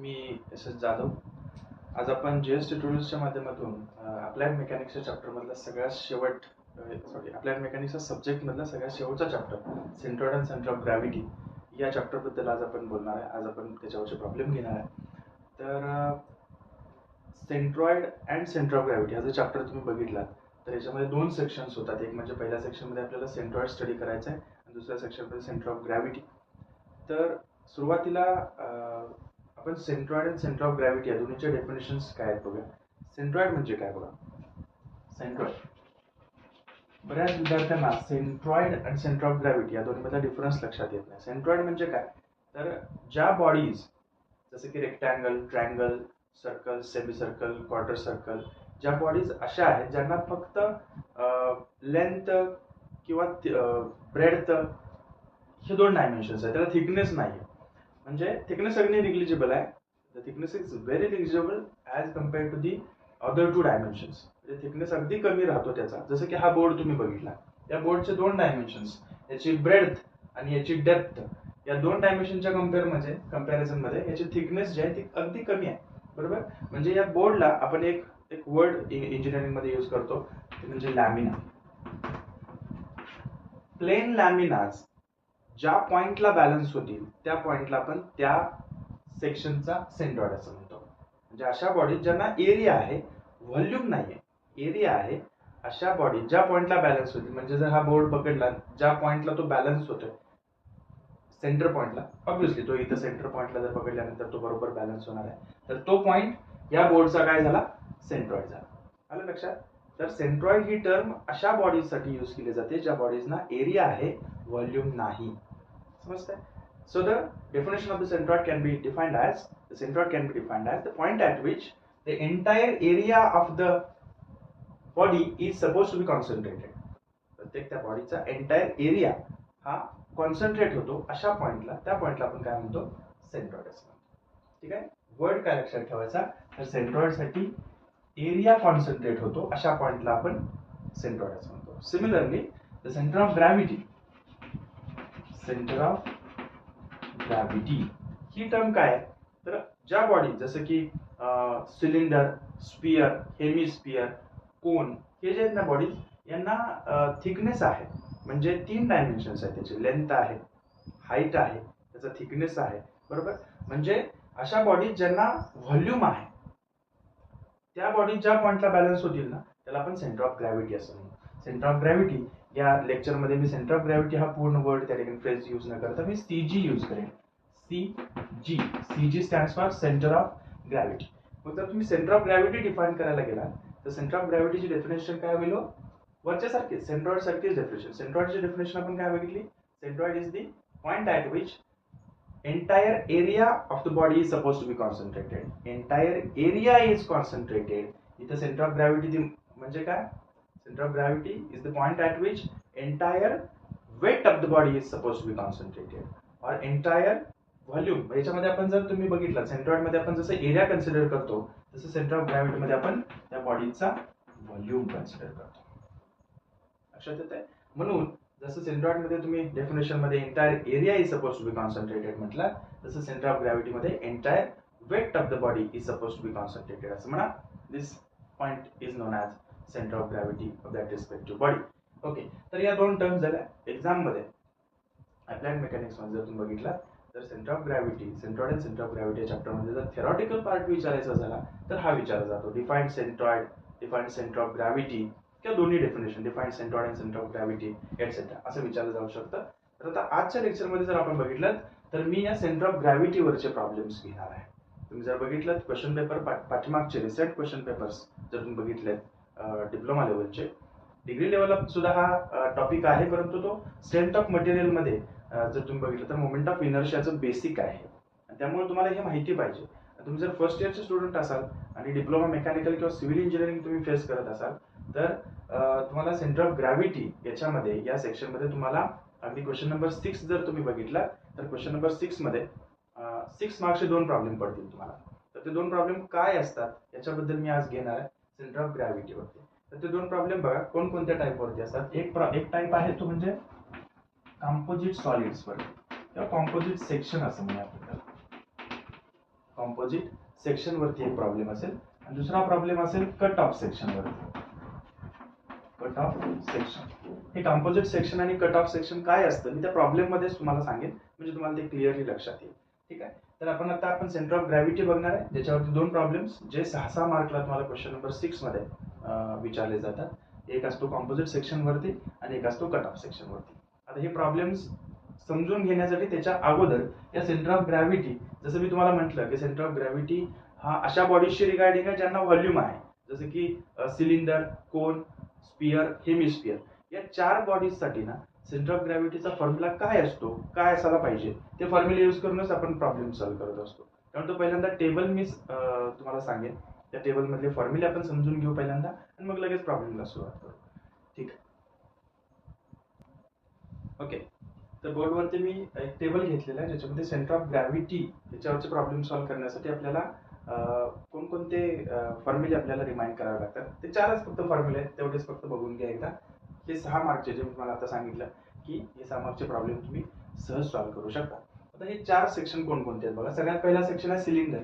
मी S Jadhav. आज आपण GS ट्युटोरियल्सच्या माध्यमातून अप्लाइड मेकॅनिक्सच्या चॅप्टरमधला अप्लाइड मेकॅनिक्सच्या सब्जेक्टमधला सगळ्यात शेवटचा chapter centroid and centre of gravity या चॅप्टरबद्दल आज आपण बोलणार आहे. आज आपण त्याच्यावरचे प्रॉब्लेम घेणार आहे. तर centroid and centre of gravity हा जर चॅप्टर तुम्ही बघितलात तर याच्यामध्ये दोन सेक्शन्स होतात. एक म्हणजे पहिल्या सेक्शनमध्ये आपल्याला सेंट्रॉइड स्टडी करायचं आहे आणि दुसऱ्या सेक्शनमध्ये सेंटर ऑफ ग्रॅव्हिटी. तर सुरुवातीला आपण सेंट्रॉइड आणि सेंटर ऑफ ग्रॅव्हिटी या दोन्हीचे डेफिनेशन्स काय आहेत बघूया. सेंट्रॉइड म्हणजे काय बघा. सेंट्रॉइड, बऱ्याच विद्यार्थ्यांना सेंट्रॉइड आणि सेंटर ऑफ ग्रॅव्हिटी या दोन्हीमधला डिफरन्स लक्षात येत नाही. सेंट्रॉइड म्हणजे काय, तर ज्या बॉडीज जसे की rectangle, triangle, circle, semi circle, quarter circle, ज्या बॉडीज अशा आहेत ज्यांना फक्त लेंथ किंवा ब्रेडथ हे दोन डायमेन्शन्स आहेत, त्याला थिकनेस नाही आहे. म्हणजे थिकनेस अगदी निग्लिजिबल आहे. The thickness is very negligible as compared to the other two dimensions. म्हणजे थिकनेस अगदी कमी राहतो त्याचा. जसं की हा बोर्ड तुम्ही बघितला, या बोर्डचे दोन डायमेन्शन्स, याची ब्रेडथ आणि याची डेप्थ, या दोन डायमेन्शनच्या कंपॅरिझनमध्ये याची थिकनेस जी आहे ती अगदी कमी आहे. बरोबर. म्हणजे या बोर्डला आपण एक वर्ड इंजिनिअरिंगमध्ये यूज करतो, ते म्हणजे लॅमिना. प्लेन लॅमिनाज ज्या पॉइंटला बॅलन्स होतील त्या पॉइंटला आपण त्या सेक्शनचा सेंट्रॉइड असं म्हणतो. म्हणजे अशा बॉडीज ज्यांना एरिया आहे, व्हॉल्यूम नाहीये, एरिया आहे, अशा बॉडी ज्या पॉइंटला बॅलन्स होतील. म्हणजे जर हा बोर्ड पकडला, ज्या पॉइंटला तो बॅलन्स होतोय सेंटर पॉइंटला, ऑब्व्हियसली तो इथं सेंटर पॉइंटला जर पकडल्यानंतर तो बरोबर बॅलन्स होणार आहे, तर तो पॉइंट या बोर्डचा काय झाला, सेंट्रॉइड झाला. आलं लक्षात. तर सेंट्रॉइड ही टर्म अशा बॉडीजसाठी यूज केली जाते ज्या बॉडीजना एरिया आहे, व्हॉल्यूम नाही. समजतंय. So the definition of the centroid can be defined as the point at which the entire area of the body is supposed to be concentrated. प्रत्येक त्या बॉडीचा एंटायर एरिया हा कॉन्सन्ट्रेट होतो अशा पॉइंटला, त्या पॉइंटला आपण काय म्हणतो, सेंट्रॉइड असं म्हणतो. ठीक आहे. वर्ड काय लक्षात ठेवायचा, तर सेंट्रॉइड साठी एरिया कॉन्सन्ट्रेट होतो अशा पॉइंटला आपण सेंट्रॉइड असं म्हणतो. Similarly the centre of gravity, he term काय आहे, तर ज्या बॉडी जसं की सिलेंडर, स्पियर, हेमिस्पियर, कोन, हे जे आहेत ना बॉडीज, यांना थिकनेस आहे. म्हणजे 3 डायमेन्शन्स आहेत. त्याची लेंथ आहे, हाईट आहे, त्याचा थिकनेस आहे. बरोबर. म्हणजे अशा बॉडीज ज्यांना व्हॉल्यूम आहे, त्या बॉडीज ज्या पॉइंटला बॅलन्स होतील ना, त्याला आपण सेंटर ऑफ ग्रॅव्हिटी असं म्हणतो. सेंटर ऑफ ग्रॅव्हिटी या लेक्चरमध्ये मी सेंटर ऑफ ग्रॅव्हिटी हा पूर्ण वर्ड त्या ठिकाणी फ्रेज यूज न करता मी सीजी यूज करेन. CG stands for centre of gravity. मग जर तुम्ही सेंटर ऑफ ग्रॅव्हिटी डिफाईन करायला गेला तर सेंटर ऑफ ग्रॅव्हिटीची डेफिनेशन काय होईल, वरच्या सारखी सेंट्रॉइड सारखीच डेफिनेशन. सेंट्रॉइडची डेफिनेशन आपण काय बघितली, centroid is the point at which entire area of the body is supposed to be concentrated. Entire area is concentrated. इथं सेंटर ऑफ ग्रॅव्हिटी म्हणजे काय, centre of gravity is the point at which entire weight of the body is suppose to be concentrated or entire volume. याच्यामध्ये आपण जर तुम्ही बघितलं, centroid मध्ये आपण जसं एरिया कन्सिडर करतो तसं सेंटर ऑफ ग्रॅव्हिटी मध्ये आपण त्या बॉडीचा व्हॉल्यूम कन्सिडर करतो. लक्षात येत आहे. म्हणून जसं सेंट्रॉइड मध्ये तुम्ही डेफिनेशन मध्ये entire area is suppose to be concentrated म्हटलं, तसं सेंटर ऑफ ग्रॅव्हिटी मध्ये entire weight of the body is suppose to be concentrated असं म्हणा. This point is known as centre of gravity of that respective body. Okay. तर या दोन terms झाल्या. Exam मध्ये अप्लाइड मेकॅनिक्स मध्ये जर तुम्ही बघितला तर centre of gravity, centroid and centre of gravity या चॅप्टर मध्ये जर थेरॉटिकल पार्ट विचारायचा झाला तर हा विचारला जातो. Defined centroid, defined centre of gravity किंवा दोन्ही definition, defined centroid and centre of gravity etcetera असं विचारलं जाऊ शकतं. तर आता आजच्या लेक्चरमध्ये जर आपण बघितलं तर मी या सेंटर ऑफ ग्रॅव्हिटीवरचे प्रॉब्लेम्स घेणार आहे. तुम्ही जर बघितलं क्वेश्चन पेपर, पाठीमागचे रिसेंट क्वेश्चन पेपर्स जर तुम्ही बघितलेत डिप्लोमा लेवलचे, डिग्री लेवलला सुद्धा हा टॉपिक आहे, परंतु तो स्ट्रेंथ ऑफ मटेरियल मध्ये जर तुम्ही बघितलं तर मोमेंट ऑफ इनर्शियाचं बेसिक आहे. त्यामुळे तुम्हाला हे माहिती पाहिजे. तुम्ही जर फर्स्ट इयरचे स्टुडंट असाल आणि डिप्लोमा मेकॅनिकल किंवा सिव्हिल इंजिनिअरिंग तुम्ही फेस करत असाल तर तुम्हाला सेंटर ऑफ ग्रॅव्हिटी याच्यामध्ये, या सेक्शनमध्ये तुम्हाला अगदी क्वेश्चन नंबर 6 जर तुम्ही बघितला तर क्वेश्चन नंबर 6 मध्ये 6 मार्क्सचे 2 प्रॉब्लेम पडतील तुम्हाला. तर ते 2 प्रॉब्लेम काय असतात याच्याबद्दल मी आज घेणार आहे सेंटर ऑफ ग्रॅव्हिटीवरती. तर ते 2 प्रॉब्लेम बघा कोणकोणत्या टाईपवरती असतात. एक टाईप आहे तो म्हणजे कॉम्पोजिट सॉलिड्स वर किंवा कॉम्पोजिट सेक्शन असं म्हणूया आपण. कॉम्पोजिट सेक्शन वरती एक प्रॉब्लेम असेल आणि दुसरा प्रॉब्लेम असेल कट ऑफ सेक्शन वरती. कट ऑफ सेक्शन हे कंपोजिट सेक्शन आणि कट ऑफ सेक्शन काय असतं मी त्या प्रॉब्लेम मध्येच तुम्हाला सांगेन, म्हणजे तुम्हाला ते क्लिअरली लक्षात येईल. ठीक आहे. तर आपण सेंटर ऑफ ग्रॅव्हिटी बघणार आहे, ज्याच्यावरती दोन प्रॉब्लेम्स जे 6 मार्कला तुम्हाला क्वेश्चन नंबर 6 मध्ये विचारले जातात. एक असतो कॉम्पोजिट सेक्शन वरती आणि एक असतो कट ऑफ सेक्शन वरती. आता हे प्रॉब्लेम्स समजून घेण्यासाठी त्याच्या अगोदर या सेंटर ऑफ ग्रॅव्हिटी, जसं मी तुम्हाला म्हटलं की सेंटर ऑफ ग्रॅव्हिटी हा अशा बॉडीजशी रिगार्डिंग आहे ज्यांना व्हॉल्यूम आहे, जसं की सिलेंडर, कोन, स्पियर, हेमिस्पियर. या 4 बॉडीज साठी ना सेंटर ऑफ ग्रॅव्हिटीचा फॉर्म्युला काय असतो, काय असायला पाहिजे, ते फॉर्म्युला यूज करूनच आपण प्रॉब्लेम सॉल्व्ह करत असतो. त्यामुळे तो पहिल्यांदा टेबल मी तुम्हाला सांगेन, त्या टेबल मधले फॉर्म्युले आपण समजून घेऊ पहिल्यांदा आणि मग लगेच प्रॉब्लेमला सुरुवात करू. ठीक आहे. ओके. तर बोर्डवरती मी एक टेबल घेतलेला आहे ज्याच्यामध्ये सेंटर ऑफ ग्रॅव्हिटी याच्यावरचे प्रॉब्लेम सॉल्व्ह करण्यासाठी आपल्याला कोणकोणते फॉर्म्युले आपल्याला रिमाइंड करावे लागतात. ते 4च फक्त फॉर्म्युले आहेत, तेवढेच फक्त बघून घ्या एकदा. हे 6 मार्कचे जे मी तुम्हाला आता सांगितलं की हे 6 मार्कचे प्रॉब्लेम तुम्ही सहज सॉल्व्ह करू शकता. आता हे 4 सेक्शन कोणकोणते आहेत बघा. सगळ्यात पहिला सेक्शन आहे सिलेंडर.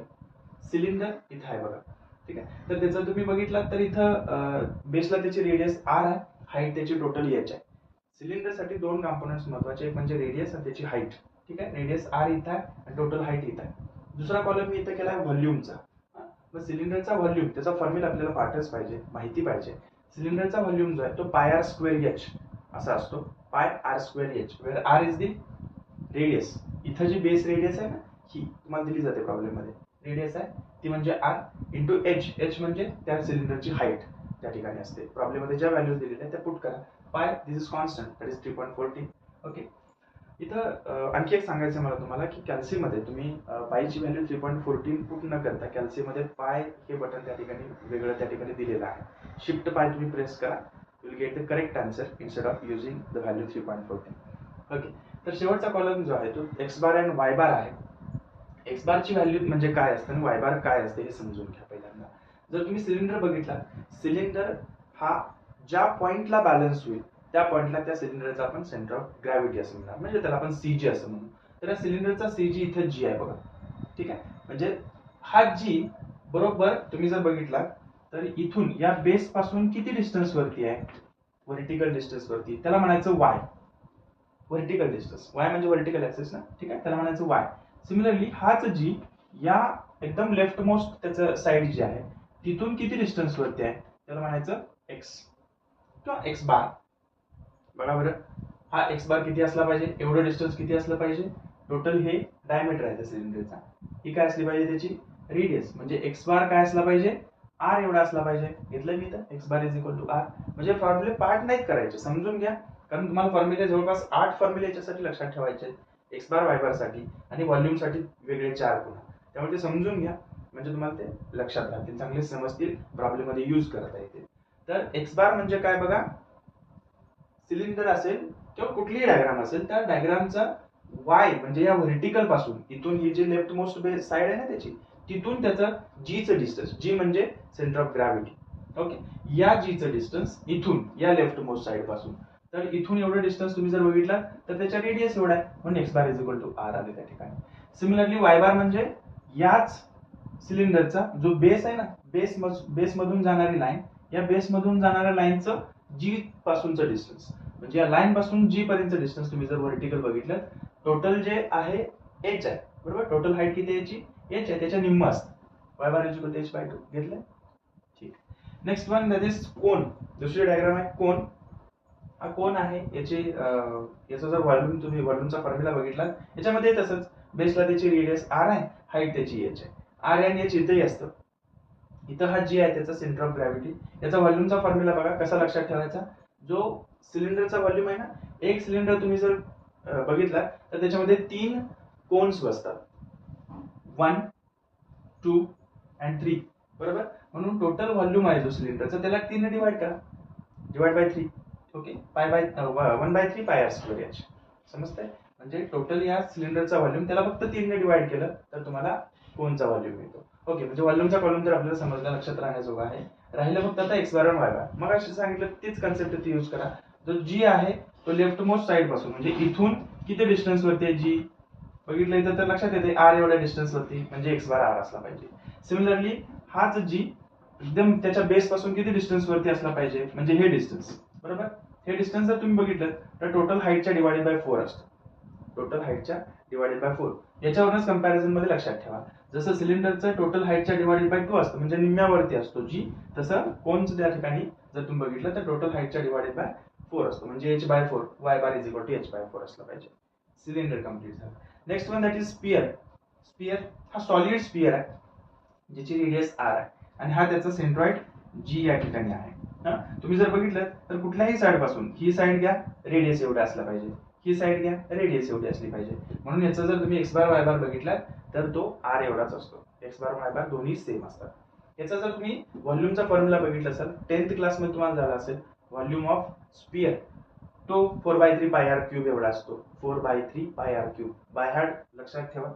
सिलेंडर इथं आहे बघा. ठीक आहे. तर त्याचं तुम्ही बघितलात तर इथं बेसला त्याची रेडियस आर आहे, हाईट त्याची टोटल एच आहे. सिलेंडरसाठी दोन कंपोनेंट्स महत्वाचे, एक म्हणजे रेडियस आणि त्याची हाईट. ठीक आहे. रेडियस आर इथं आहे आणि टोटल हाईट इथं आहे. दुसरा कॉलम मी इथं केला आहे व्हॉल्यूमचा. मग सिलेंडरचा व्हॉल्यूम त्याचा फॉर्म्युला आपल्याला पाठच पाहिजे, माहिती पाहिजे. सिलेंडरचा व्हॉल्यूम जो आहे तो पाय आर स्क्वेअर एच असा असतो. Pi r square H, where r is the radius. इथं जी बेस रेडियस आहे ना ही तुम्हाला दिली जाते प्रॉब्लेम मध्ये, रेडियस आहे ती म्हणजे आर इंटू एच. एच म्हणजे त्या सिलेंडरची हाईट त्या ठिकाणी असते. प्रॉब्लेम मध्ये ज्या व्हॅल्यूज दिलेल्या आहेत त्या पुट करा. Pi this is constant, that is 3.40. Okay. इथं आणखी एक सांगायचं मला तुम्हाला की कॅल्सी मध्ये तुम्ही पायची व्हॅल्यू 3.14 पुट न करता कॅल्सी मध्ये पाय हे बटन त्या ठिकाणी वेगळं त्या ठिकाणी दिलेलं आहे. शिफ्ट पाय तुम्ही प्रेस करा, you will get the correct answer instead of using the value 3.14. Okay. तर शेवटचा कॉलम जो आहे तो एक्स बार अँड वाय बार आहे. एक्स बारची व्हॅल्यू म्हणजे काय असतं आणि वाय बार काय असते हे समजून घ्या पहिल्यांदा. जर तुम्ही सिलेंडर बघितला, सिलेंडर हा ज्या पॉइंटला बॅलन्स होईल त्या पॉइंटला त्या सिलेंडरचा आपण सेंटर ऑफ ग्रॅव्हिटी असं म्हणणार, म्हणजे त्याला आपण सीजी असं म्हणू. तर या सिलेंडरचा सीजी इथं जी आहे बघा. ठीक आहे. म्हणजे हा जी बरोबर तुम्ही जर बघितला तर इथून या बेस पासून किती डिस्टन्स वरती आहे, व्हर्टिकल डिस्टन्स वरती, त्याला म्हणायचं वाय. व्हर्टिकल डिस्टन्स, वाय म्हणजे व्हर्टिकल ऍक्सिस ना. ठीक आहे. त्याला म्हणायचं वाय. सिमिलरली हाच जी या एकदम लेफ्ट मोस्ट त्याचं साइड जी आहे तिथून किती डिस्टन्स वरती आहे त्याला म्हणायचं एक्स किंवा एक्स बार. बघा बरं, हा एक्स बार किती असला पाहिजे, एवढं डिस्टन्स किती असलं पाहिजे, टोटल हे डायमीटर आहे त्या सिलेंडरचा. ही काय असली पाहिजे त्याची रेडियस, म्हणजे एक्स बार काय असला पाहिजे, आर एवढा असला पाहिजे. घेतलं मी तर X bar is equal to r. म्हणजे फॉर्म्युले पार्ट नाहीत करायचे, समजून घ्या. कारण तुम्हाला फॉर्म्युले जवळपास 8 फॉर्म्युले याच्यासाठी लक्षात ठेवायचे आहेत, एक्स बार वाय बार साठी आणि व्हॉल्यूम साठी वेगळे 4 पुन्हा. त्यामुळे ते समजून घ्या, म्हणजे तुम्हाला ते लक्षात राहतील, चांगले समजतील, प्रॉब्लेम मध्ये यूज करता येतील. तर एक्स बार म्हणजे काय बघा, सिलेंडर असेल किंवा कुठलीही डायग्राम असेल त्या डायग्रामचा वाय म्हणजे या व्हर्टिकल पासून इथून ही जी लेफ्ट मोस्ट साइड आहे ना त्याची, तिथून त्याचं जीचं डिस्टन्स, जी म्हणजे सेंटर ऑफ ग्रॅव्हिटी. ओके. या जीचं डिस्टन्स इथून या लेफ्ट मोस्ट साइड पासून, तर इथून एवढं डिस्टन्स तुम्ही जर बघितला तर त्याच्या रेडियस एवढा आहे, म्हणून X bar is equal to r आले त्या ठिकाणी. सिमिलरली वाय बार म्हणजे याच सिलेंडरचा जो बेस आहे ना, बेस मधून जाणारी लाईन, या बेस मधून जाणाऱ्या लाईनचं जी पासूनचं डिस्टन्स, म्हणजे या लाईन पासून जी पर्यंत डिस्टन्स तुम्ही जर व्हर्टिकल बघितलं, टोटल जे आहे एच आहे बरोबर. टोटल हाईट किती याची एच आहे, त्याच्या निम्म असतं. Y bar is equal to H by 2. घेतलं. ठीक. Next one that is cone. दुसरी डायग्राम आहे कोन. हा कोन आहे, याचा जर व्हॉल्यूम तुम्ही व्हॉल्यूमचा फॉर्म्युला बघितला, याच्यामध्ये तसंच बेसला त्याची रेडियस आर आहे, हाईट त्याची एच आहे. आर आणि एच इथंही असतं. इथं हा जी आहे त्याचा सेंटर ऑफ ग्रॅव्हिटी. याचा व्हॉल्यूमचा फॉर्म्युला बघा कसा लक्षात ठेवायचा. जो सिलेंडरचा व्हॉल्यूम आहे ना, एक सिलेंडर तुम्ही जर बघितला तर त्याच्यामध्ये 3 कोन्स बसतात, 1, 2 and 3 बरोबर. म्हणून टोटल व्हॉल्यूम आहे जो सिलेंडरचा त्याला 3 ने डिवाइड करा, divide by 3. Okay. Pi by 1/3 pi r square H. समजतंय. म्हणजे टोटल या सिलेंडरचा व्हॉल्यूम त्याला फक्त 3 ने डिवाइड केलं तर तुम्हाला कोनचा व्हॉल्यूम मिळतो. ओके. म्हणजे व्हॉल्यूमचा कॉलम तर आपल्याला समजला, लक्षात राहण्याजोगा आहे. राहिलं फक्त आता एक्स बार आणि वाय बार. मग अशी सांगितलं तीच कन्सेप्ट ती यूज करा. जो जी आहे तो लेफ्ट मोस्ट साइड पासून, म्हणजे इथून किती डिस्टन्स वरती आहे जी, बघितलं इथं तर लक्षात येते आर एवढ्या डिस्टन्स वरती म्हणजे एक्स बार आर असला पाहिजे. सिमिलरली हाच जी एकदम त्याच्या बेस पासून किती डिस्टन्स वरती असला पाहिजे म्हणजे हे डिस्टन्स, बरोबर. हे डिस्टन्स जर तुम्ही बघितलं तर टोटल हाईटच्या डिवाइडेड बाय 4 असतं. टोटल हाईटच्या डिवाइडेड बाय 4 याच्यावरूनच कंपॅरिझन मध्ये लक्षात ठेवा. जसं सिलेंडरचं टोटल हाईटच्या डिवाइडेड बाय 2 असतं म्हणजे निम्म्यावरती असतो जी, तसं कोनचं त्या ठिकाणी जर तुम्ही बघितलं तर टोटल हाईटच्या डिवाइडेड बाय 4 असतो म्हणजे h/4 y bar is equal to h/4 असलं पाहिजे. सिलेंडर कंप्लीट झालं. Next one that is sphere. Sphere हा सॉलिड स्पियर आहे ज्याची रेडियस r आहे आणि हा त्याचा सेंट्रॉइड g या ठिकाणी आहे. तुम्ही जर बघितलं तर कुठल्याही साइड पासून ही साइड घ्या, रेडियस एवढा असला पाहिजे, ही साइड घ्या, रेडियस एवढी असली पाहिजे. म्हणून याचा जर तुम्ही x बार y बार बघितला तर तो r एवढाच असतो. x बार y बार दोन्ही सेम असतात. याचा जर तुम्ही व्हॉल्यूमचा फॉर्म्युला बघितला असेल 10th क्लास मध्ये तुम्हाला झाला असेल, व्हॉल्यूम ऑफ स्पियर तो 4/3 पाय आर क्यूब एवढा असतो. 4/3 पाय आर क्यूब बाय हार्ट लक्षात ठेवा.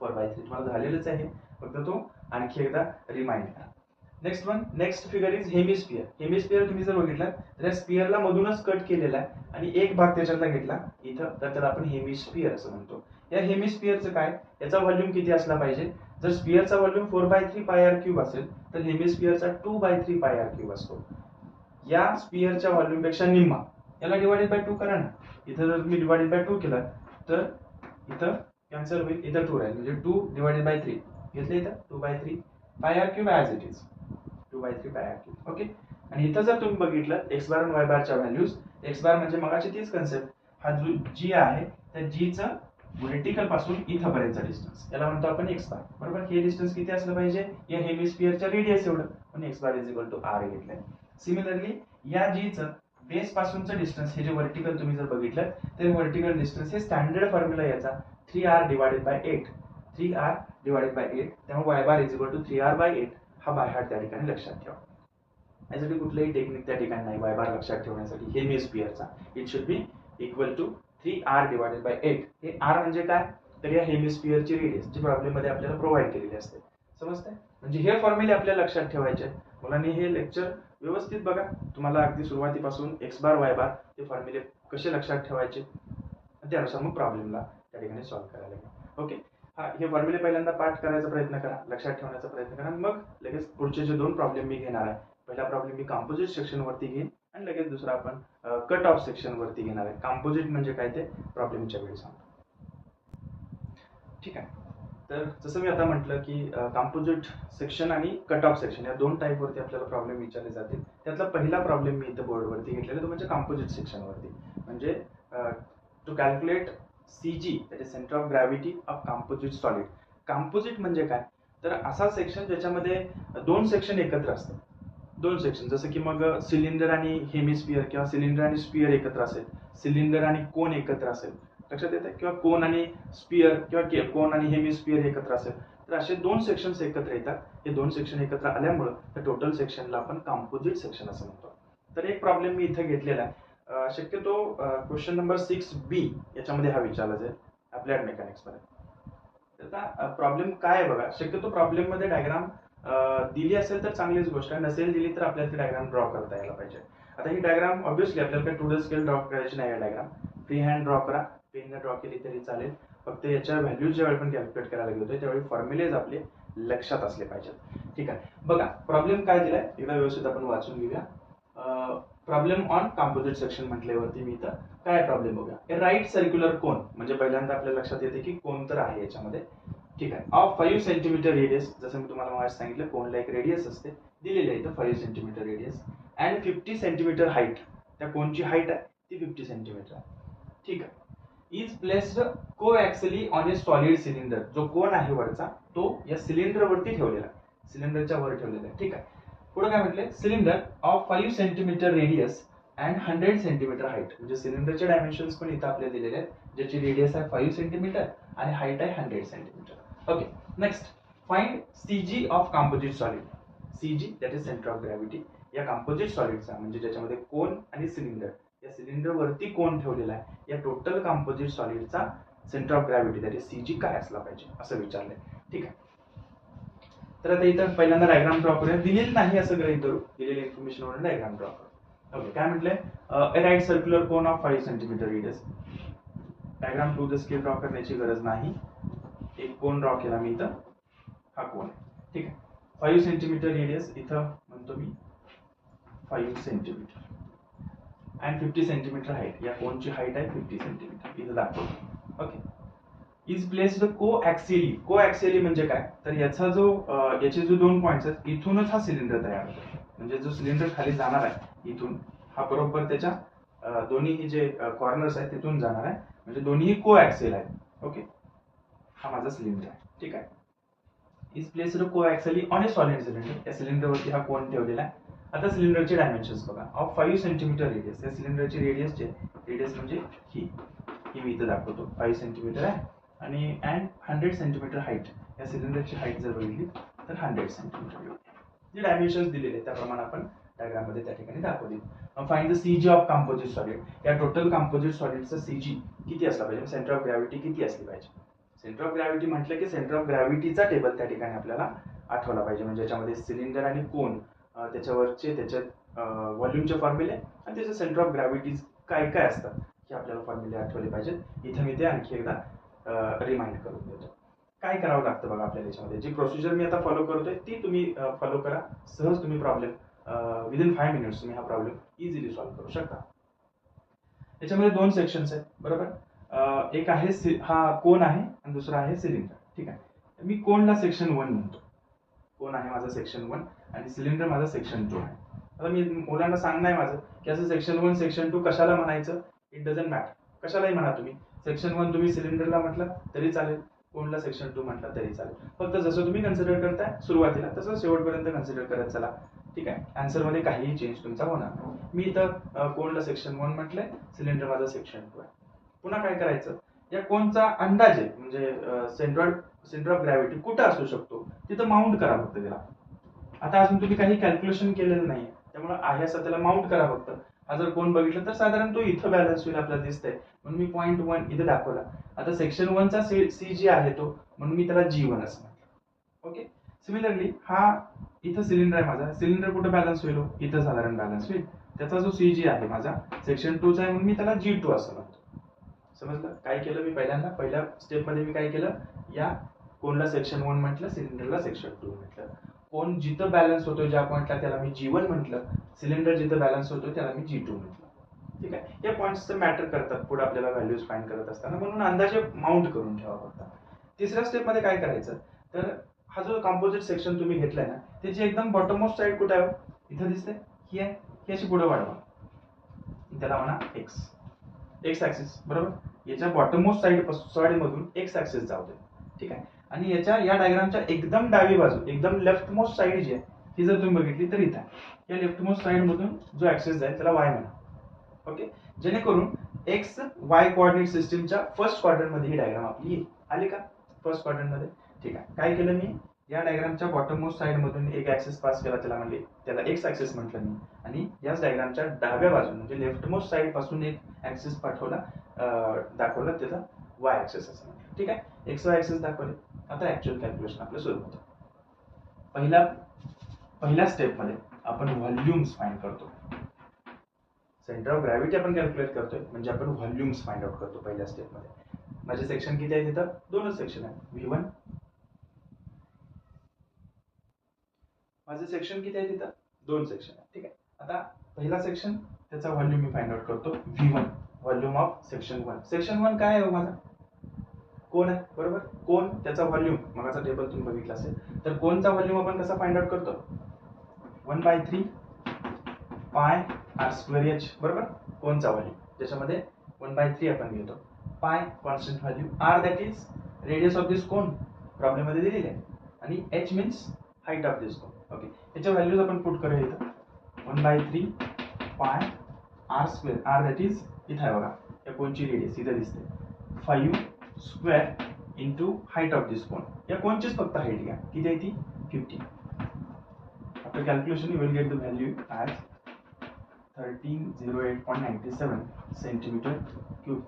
4/3 तुम्हाला झालेलंच आहे, फक्त तो आणखी एकदा रिमाइंड करा. Next figure is hemisphere. Hemisphere तुम्ही जर बघितलं तर या स्पियरला मधूनच कट केलेला आहे आणि एक भाग त्याच्यातला घेतला इथं, तर त्याला आपण हेमिस्फियर असं म्हणतो. या हेमिस्फियरचं काय, याचा व्हॉल्यूम किती असला पाहिजे. जर स्पियरचा व्हॉल्यूम 4/3 पाय आर क्यूब असेल तर हेमिस्फियरचा 2/3 पाय आर क्यूब असतो. या स्पियरच्या व्हॉल्यूम पेक्षा निम्मा, याला डिवाइडेड बाय 2 करा ना. इथं जर तुम्ही डिवाइडेड बाय 2 केलं तर इथं कॅन्सल होईल, इथं 2 राहील म्हणजे 2 डिवाइडेड बाय 3 घेतलं, इथं 2/3 pi r cube as it is 2/3 pi r cube. Okay. आणि इथं जर तुम्ही बघितलं एक्स बार आणि वाय बारच्या व्हॅल्यूज, एक्स बार म्हणजे मगाची तीच कन्सेप्ट, हा जो जी आहे त्या जीचा व्हर्टिकल पासून इथपर्यंतचा डिस्टन्स याला म्हणतो आपण एक्स बार, बरोबर. हे डिस्टन्स किती असलं पाहिजे या हेमिस्फियरच्या रेडियस एवढं, म्हणून X bar is equal to r घेतलंय. सिमिलरली या जीचं बेस पासूनचं डिस्टन्स हे जे व्हर्टिकल तुम्ही जर बघितलं तर व्हर्टिकल डिस्टन्स हे स्टँडर्ड फॉर्म्युला याचा 3r divided by 8, 3r divided by 8, त्यामुळे y bar is equal to 3r/8 हा बाय हार्ट त्या ठिकाणी लक्षात ठेवा. यासाठी कुठलंही टेक्निक त्या ठिकाणी नाही y बार लक्षात ठेवण्यासाठी. हेमिस्फियरचा it should be equal to 3r divided by 8. हे r म्हणजे काय तर या हेमिस्फियरची रेडियस जी प्रॉब्लेम मध्ये आपल्याला प्रोव्हाइड केलेली असते, समजतंय. म्हणजे हे फॉर्म्युले आपल्याला लक्षात ठेवायचे. मुलांनी हे लेक्चर व्यवस्थित बघा, तुम्हाला अगदी सुरुवातीपासून एक्स बार वाय बार हे फॉर्म्युले कसे लक्षात ठेवायचे त्यानुसार मग प्रॉब्लेमला त्या ठिकाणी सॉल्व्ह करायला लागेल. ओके. हा हे फॉर्म्युले पहिल्यांदा पाठ करायचा प्रयत्न करा, लक्षात ठेवण्याचा प्रयत्न करा, मग लगेच पुढचे जे 2 प्रॉब्लेम मी घेणार आहे. पहिला प्रॉब्लेम मी कंपोजिट सेक्शन वरती घेईन आणि लगेच दुसरा आपण कट ऑफ सेक्शन वरती घेणार आहे. कंपोजिट म्हणजे काय ते प्रॉब्लेमच्या वेळी सांगतो, ठीक आहे. तर जसं मी आता म्हटलं की कंपोजिट सेक्शन आणि कट ऑफ सेक्शन या 2 टाईप वरती आपल्याला प्रॉब्लेम विचारले जातील. त्यातला पहिला प्रॉब्लेम मी इथं बोर्ड वरती घेतलेला तो म्हणजे कंपोजिट सेक्शन वरती, म्हणजे to calculate CG that is centre of gravity of composite solid. Composite म्हणजे काय तर असा सेक्शन ज्याच्यामध्ये 2 सेक्शन एकत्र असतात. 2 सेक्शन जसं की मग सिलेंडर आणि हेमिस्फियर किंवा सिलेंडर आणि स्पियर एकत्र असेल, सिलेंडर आणि कोन एकत्र असेल, लक्षात येते, किंवा कोन आणि स्पियर किंवा कोन आणि हेमिस्फियर एकत्र असेल, तर असे 2 सेक्शन्स एकत्र येतात. हे 2 सेक्शन एकत्र आल्यामुळे त्या टोटल सेक्शनला आपण कंपोजिट सेक्शन असं म्हणतो. तर एक प्रॉब्लेम मी इथे घेतलेला आहे. शक्यतो क्वेश्चन नंबर 6B याच्यामध्ये हा विचारला जाईल अप्लाइड मेकॅनिक्स मध्ये. त्याचा प्रॉब्लेम काय आहे बघा, शक्यतो प्रॉब्लेम मध्ये डायग्राम दिली असेल तर चांगलीच गोष्ट आहे, नसेल दिली तर आपल्याला ती डायग्राम ड्रॉ करता यायला पाहिजे. आता ही डायग्राम ऑब्व्हियसली आपल्याला काही 2D स्केल ड्रॉ करायची नाही आहे. डायग्राम फ्री हँड ड्रॉ करा, पेनने ड्रॉ केली तरी चालेल. फक्त याच्या व्हॅल्यूज ज्यावेळी आपण कॅल्क्युलेट करायला गेलो त्यावेळी फॉर्म्युलेज आपले लक्षात असले पाहिजेत, ठीक आहे. बघा प्रॉब्लेम काय दिलाय एकदा व्यवस्थित आपण वाचून घेऊया. प्रॉब्लेम ऑन कंपोजिट सेक्शन म्हटल्यावरती मी इथं काय प्रॉब्लेम बघूया. ए राईट सर्क्युलर कोन, म्हणजे पहिल्यांदा आपल्या लक्षात येते की कोन तर आहे याच्यामध्ये, ठीक आहे. ऑफ 5 सेंटीमीटर रेडियस, जसं मी तुम्हाला मागे सांगितलं कोनला एक रेडियस असते, दिलेली आहे इथं 5 centimetre radius and 50 centimetre height. त्या कोनची हाईट आहे ती 50 सेंटीमीटर आहे, ठीक आहे. Is placed coaxially on a solid cylinder. जो कोन आहे वरचा तो या सिलेंडर वरती ठेवलेला आहे, सिलेंडरच्या वर ठेवलेला आहे, ठीक आहे. पुढे काय म्हटलंय, cylinder of 5 centimetre radius and 100 centimetre height. म्हणजे सिलेंडरचे डायमेन्शन्स पण इथं आपल्याला दिलेले आहेत, ज्याची रेडियस आहे 5 सेंटीमीटर आणि हाईट आहे 100 centimetre. Okay. Next find CG of composite solid. CG that is centre of gravity या कंपोजिट सॉलिडचा, म्हणजे ज्याच्यामध्ये कोन आणि सिलेंडर, या सिलेंडर वरती कोन ठेवलेला आहे, या टोटल कंपोजिट सॉलिडचा centre of gravity that is CG काय असला पाहिजे असं विचारलंय, ठीक आहे. तर आता इथं पहिल्यांदा डायग्राम ड्रॉ करूया. दिलेली नाही असं गृहीत धरू, दिलेली इन्फॉर्मेशन वरून डायग्राम ड्रॉ करू. ओके. काय म्हटलंय, a right circular cone of 5 centimetre radius. Diagram to the scale draw करण्याची गरज नाही. एक कोन ड्रॉ केला मी इथं, हा कोन आहे. ठीक आहे. 5 सेंटीमीटर रेडियस इथं म्हणतो मी 5 सेंटीमीटर अँड 50 सेंटीमीटर हाईट. या कोनची हाईट आहे 50 सेंटीमीटर इथं दाखवतो. Okay. Is placed coaxially. Coaxially म्हणजे काय, तर याचा जो याचे जो दोन पॉइंट्स आहेत इथूनच हा सिलेंडर तयार होतो. म्हणजे जो सिलेंडर खाली जाणार आहे इथून, हा बरोबर त्याच्या दोन्ही जे कॉर्नर्स आहेत तिथून जाणार आहे. म्हणजे दोन्ही कोॲक्सियल आहेत. ओके. हा माझा सिलेंडर आहे. ठीक आहे. Is placed coaxially on a solid cylinder. या सिलेंडरवरती हा कोन ठेवलेला आहे. आता सिलेंडरचे डायमेन्शन्स बघा. Of 5 centimetre radius. या सिलेंडरची रेडियस म्हणजे ही मी इथं दाखवतो. 5 सेंटीमीटर आहे आणि अँड 100 सेंटीमीटर हाईट. या सिलेंडरची हाईट जर बघितली तर 100 सेंटीमीटर. जे डायमेन्शन्स दिलेले त्याप्रमाणे आपण डायग्राम मध्ये त्या ठिकाणी दाखवली. Find the CG of composite solid. या टोटल कंपोजिट सॉलिडचा सीजी किती असला पाहिजे, सेंटर ऑफ ग्रॅव्हिटी किती असली पाहिजे. सेंटर ऑफ ग्रॅव्हिटी म्हटलं की सेंटर ऑफ ग्रॅव्हिटीचा टेबल त्या ठिकाणी आपल्याला आठवला पाहिजे. म्हणजे याच्यामध्ये सिलेंडर आणि कोन, त्याच्यावरचे त्याच्यात व्हॉल्यूमचे फॉर्म्युले आणि त्याचे सेंटर ऑफ ग्रॅव्हिटीज काय काय असतात हे आपल्याला फॉर्म्युले आठवले पाहिजेत. इथे मी ते आणखी एकदा रिमाइंड करून देतो. काय करावं लागतं बघा आपल्याला याच्यामध्ये. जी प्रोसिजर मी आता फॉलो करतोय ती तुम्ही फॉलो करा. सहज तुम्ही प्रॉब्लेम विदिन 5 मिनिट्स तुम्ही हा प्रॉब्लेम इझिली सॉल्व्ह करू शकता. याच्यामध्ये दोन सेक्शन्स आहेत बरोबर. एक आहे हा कोन आहे आणि दुसरा आहे सिलेंडर. ठीक आहे. मी कोनला सेक्शन 1 म्हणतो. कोन आहे माझा सेक्शन 1 आणि सिलेंडर माझा सेक्शन 2 आहे. आता मी मुलांना सांगणार आहे माझं की असं सेक्शन 1 सेक्शन 2 कशाला म्हणायचं, इट डझंट मॅटर. कशालाही म्हणा तुम्ही. सेक्शन 1 तुम्ही सिलेंडरला म्हटलं तरी चालेल, कोनला सेक्शन 2 म्हटलं तरी चालेल. फक्त जसं तुम्ही कन्सिडर करताय सुरुवातीला तसं शेवटपर्यंत कन्सिडर करत चला. ठीक आहे. आन्सर मध्ये काहीही चेंज तुमचा होणार नाही. मी इथं कोनला सेक्शन 1 म्हटलंय, सिलेंडर माझा सेक्शन 2 आहे. पुन्हा काय करायचं, या कोनचा अंदाजे म्हणजे सेंटर ऑफ ग्रॅव्हिटी कुठं असू शकतो तिथं माउंट करा फक्त त्याला. आता अजून तुम्ही काही कॅल्क्युलेशन केलेलं नाही त्यामुळे आहे असं त्याला माउंट करा फक्त. हा जर कोन बघितलं तर साधारण तो इथं बॅलन्स होईल आपल्याला दिसतंय म्हणून मी पॉईंट 1 इथे दाखवला. आता सेक्शन 1 चा सी जी आहे तो म्हणून मी त्याला G1 असं म्हटलं. ओके. सिमिलरली हा इथं सिलेंडर आहे माझा. सिलेंडर कुठं बॅलन्स होईल, इथं साधारण बॅलन्स होईल. त्याचा जो CG आहे माझा सेक्शन 2 चा आहे म्हणून मी त्याला G2 असं म्हणतो. समजलं काय केलं मी पहिल्या स्टेप मध्ये मी काय केलं, या कोनला सेक्शन 1 म्हटलं, सिलेंडरला सेक्शन 2 म्हटलं. कोन जिथं बॅलन्स होतो ज्या पॉइंटला त्याला मी G1 म्हटलं, सिलेंडर जिथं बॅलन्स होतो त्याला मी G2 म्हटलं. ठीक आहे. या पॉइंट्सचं मॅटर करतात पुढे आपल्याला व्हॅल्यूज फाइंड करत असताना, म्हणून अंदाजे माउंट करून ठेवा फक्त. तिसऱ्या स्टेप मध्ये काय करायचं, तर हा जो कंपोजिट सेक्शन तुम्ही घेतलाय ना त्याची एकदम बॉटम मोस्ट साइड कुठे आहे, इथं दिसते ही आहे. ही अशी पुढे वाढवा, त्याला म्हणा एक्स ऍक्सिस बरोबर. याच्या बॉटम मोस्ट साइड मधून एक्स ऍक्सिस जाऊ दे. ठीक आहे. आणि या डायग्रामच्या एकदम डावी बाजू, एकदम लेफ्ट मोस्ट साइड जी आहे ती जर तुम्ही बघितली तर इथं या लेफ्ट मोस्ट साइड मधून जो ऍक्सिस जाईल त्याला वाय म्हणा. ओके. जेणेकरून एक्स वाय कोऑर्डिनेट सिस्टीमच्या फर्स्ट क्वाड्रंट मध्ये ही डायग्राम आपली येईल. आली का फर्स्ट क्वाड्रंट मध्ये. ठीक आहे. काय केलं मी, या डायग्रामच्या बॉटम मोस्ट साइड मधून एक ऍक्सिस पास केला, त्याला एक्स ऍक्सिस म्हटलं मी. आणि याच डायग्रामच्या डाव्या बाजून म्हणजे लेफ्ट मोस्ट साइड पासून एक ऍक्सिस दाखवला त्याचा वाय ऍक्सिस असं म्हटलं. ठीक आहे. एक्स वाय ऍक्सिस दाखवले. आता ऍक्च्युअल कॅल्क्युलेशन आपलं सुरू होतं. पहिल्या स्टेप मध्ये आपण व्हॉल्यूम्स फाइंड करतो. सेंटर ऑफ ग्रॅव्हिटी आपण कॅल्क्युलेट करतोय म्हणजे आपण व्हॉल्यूम्स फाइंड आउट करतो पहिल्या स्टेप मध्ये. माझे सेक्शन किती आहे तिथं, दोनच सेक्शन आहे, V1. माझे सेक्शन किती आहे तिथं, दोन सेक्शन आहे. ठीक आहे. आता पहिला सेक्शन त्याचा व्हॉल्यूम मी फाइंड आउट करतो, V1 volume of section 1. Section 1 काय आहे माझा, कोन आहे बरोबर. कोन त्याचा व्हॉल्यूम मगाचा टेबल तुम्ही बघितला असेल तर कोनचा व्हॉल्यूम आपण कसा फाइंड आउट करतो, 1/3 पाय r²h बरोबर. कोनचा व्हॉल्यूम त्याच्यामध्ये 1/3 आपण घेतो. पाय constant value, r that is radius of this cone problem मध्ये दिलेले आहे आणि h means height of this cone. Okay. याच्या व्हॅल्यूज आपण पुट करूया इथं. 1/3 पाय r², r दॅट इज इथं आहे बघा या कोनची रेडियस इथं दिसते, 5² इंटू हाईट ऑफ दिस कोन. या कोनचीच फक्त हाईट घ्या, किती आहे ती 50. After calculation you will get the value as 1308.97 centimetre cube.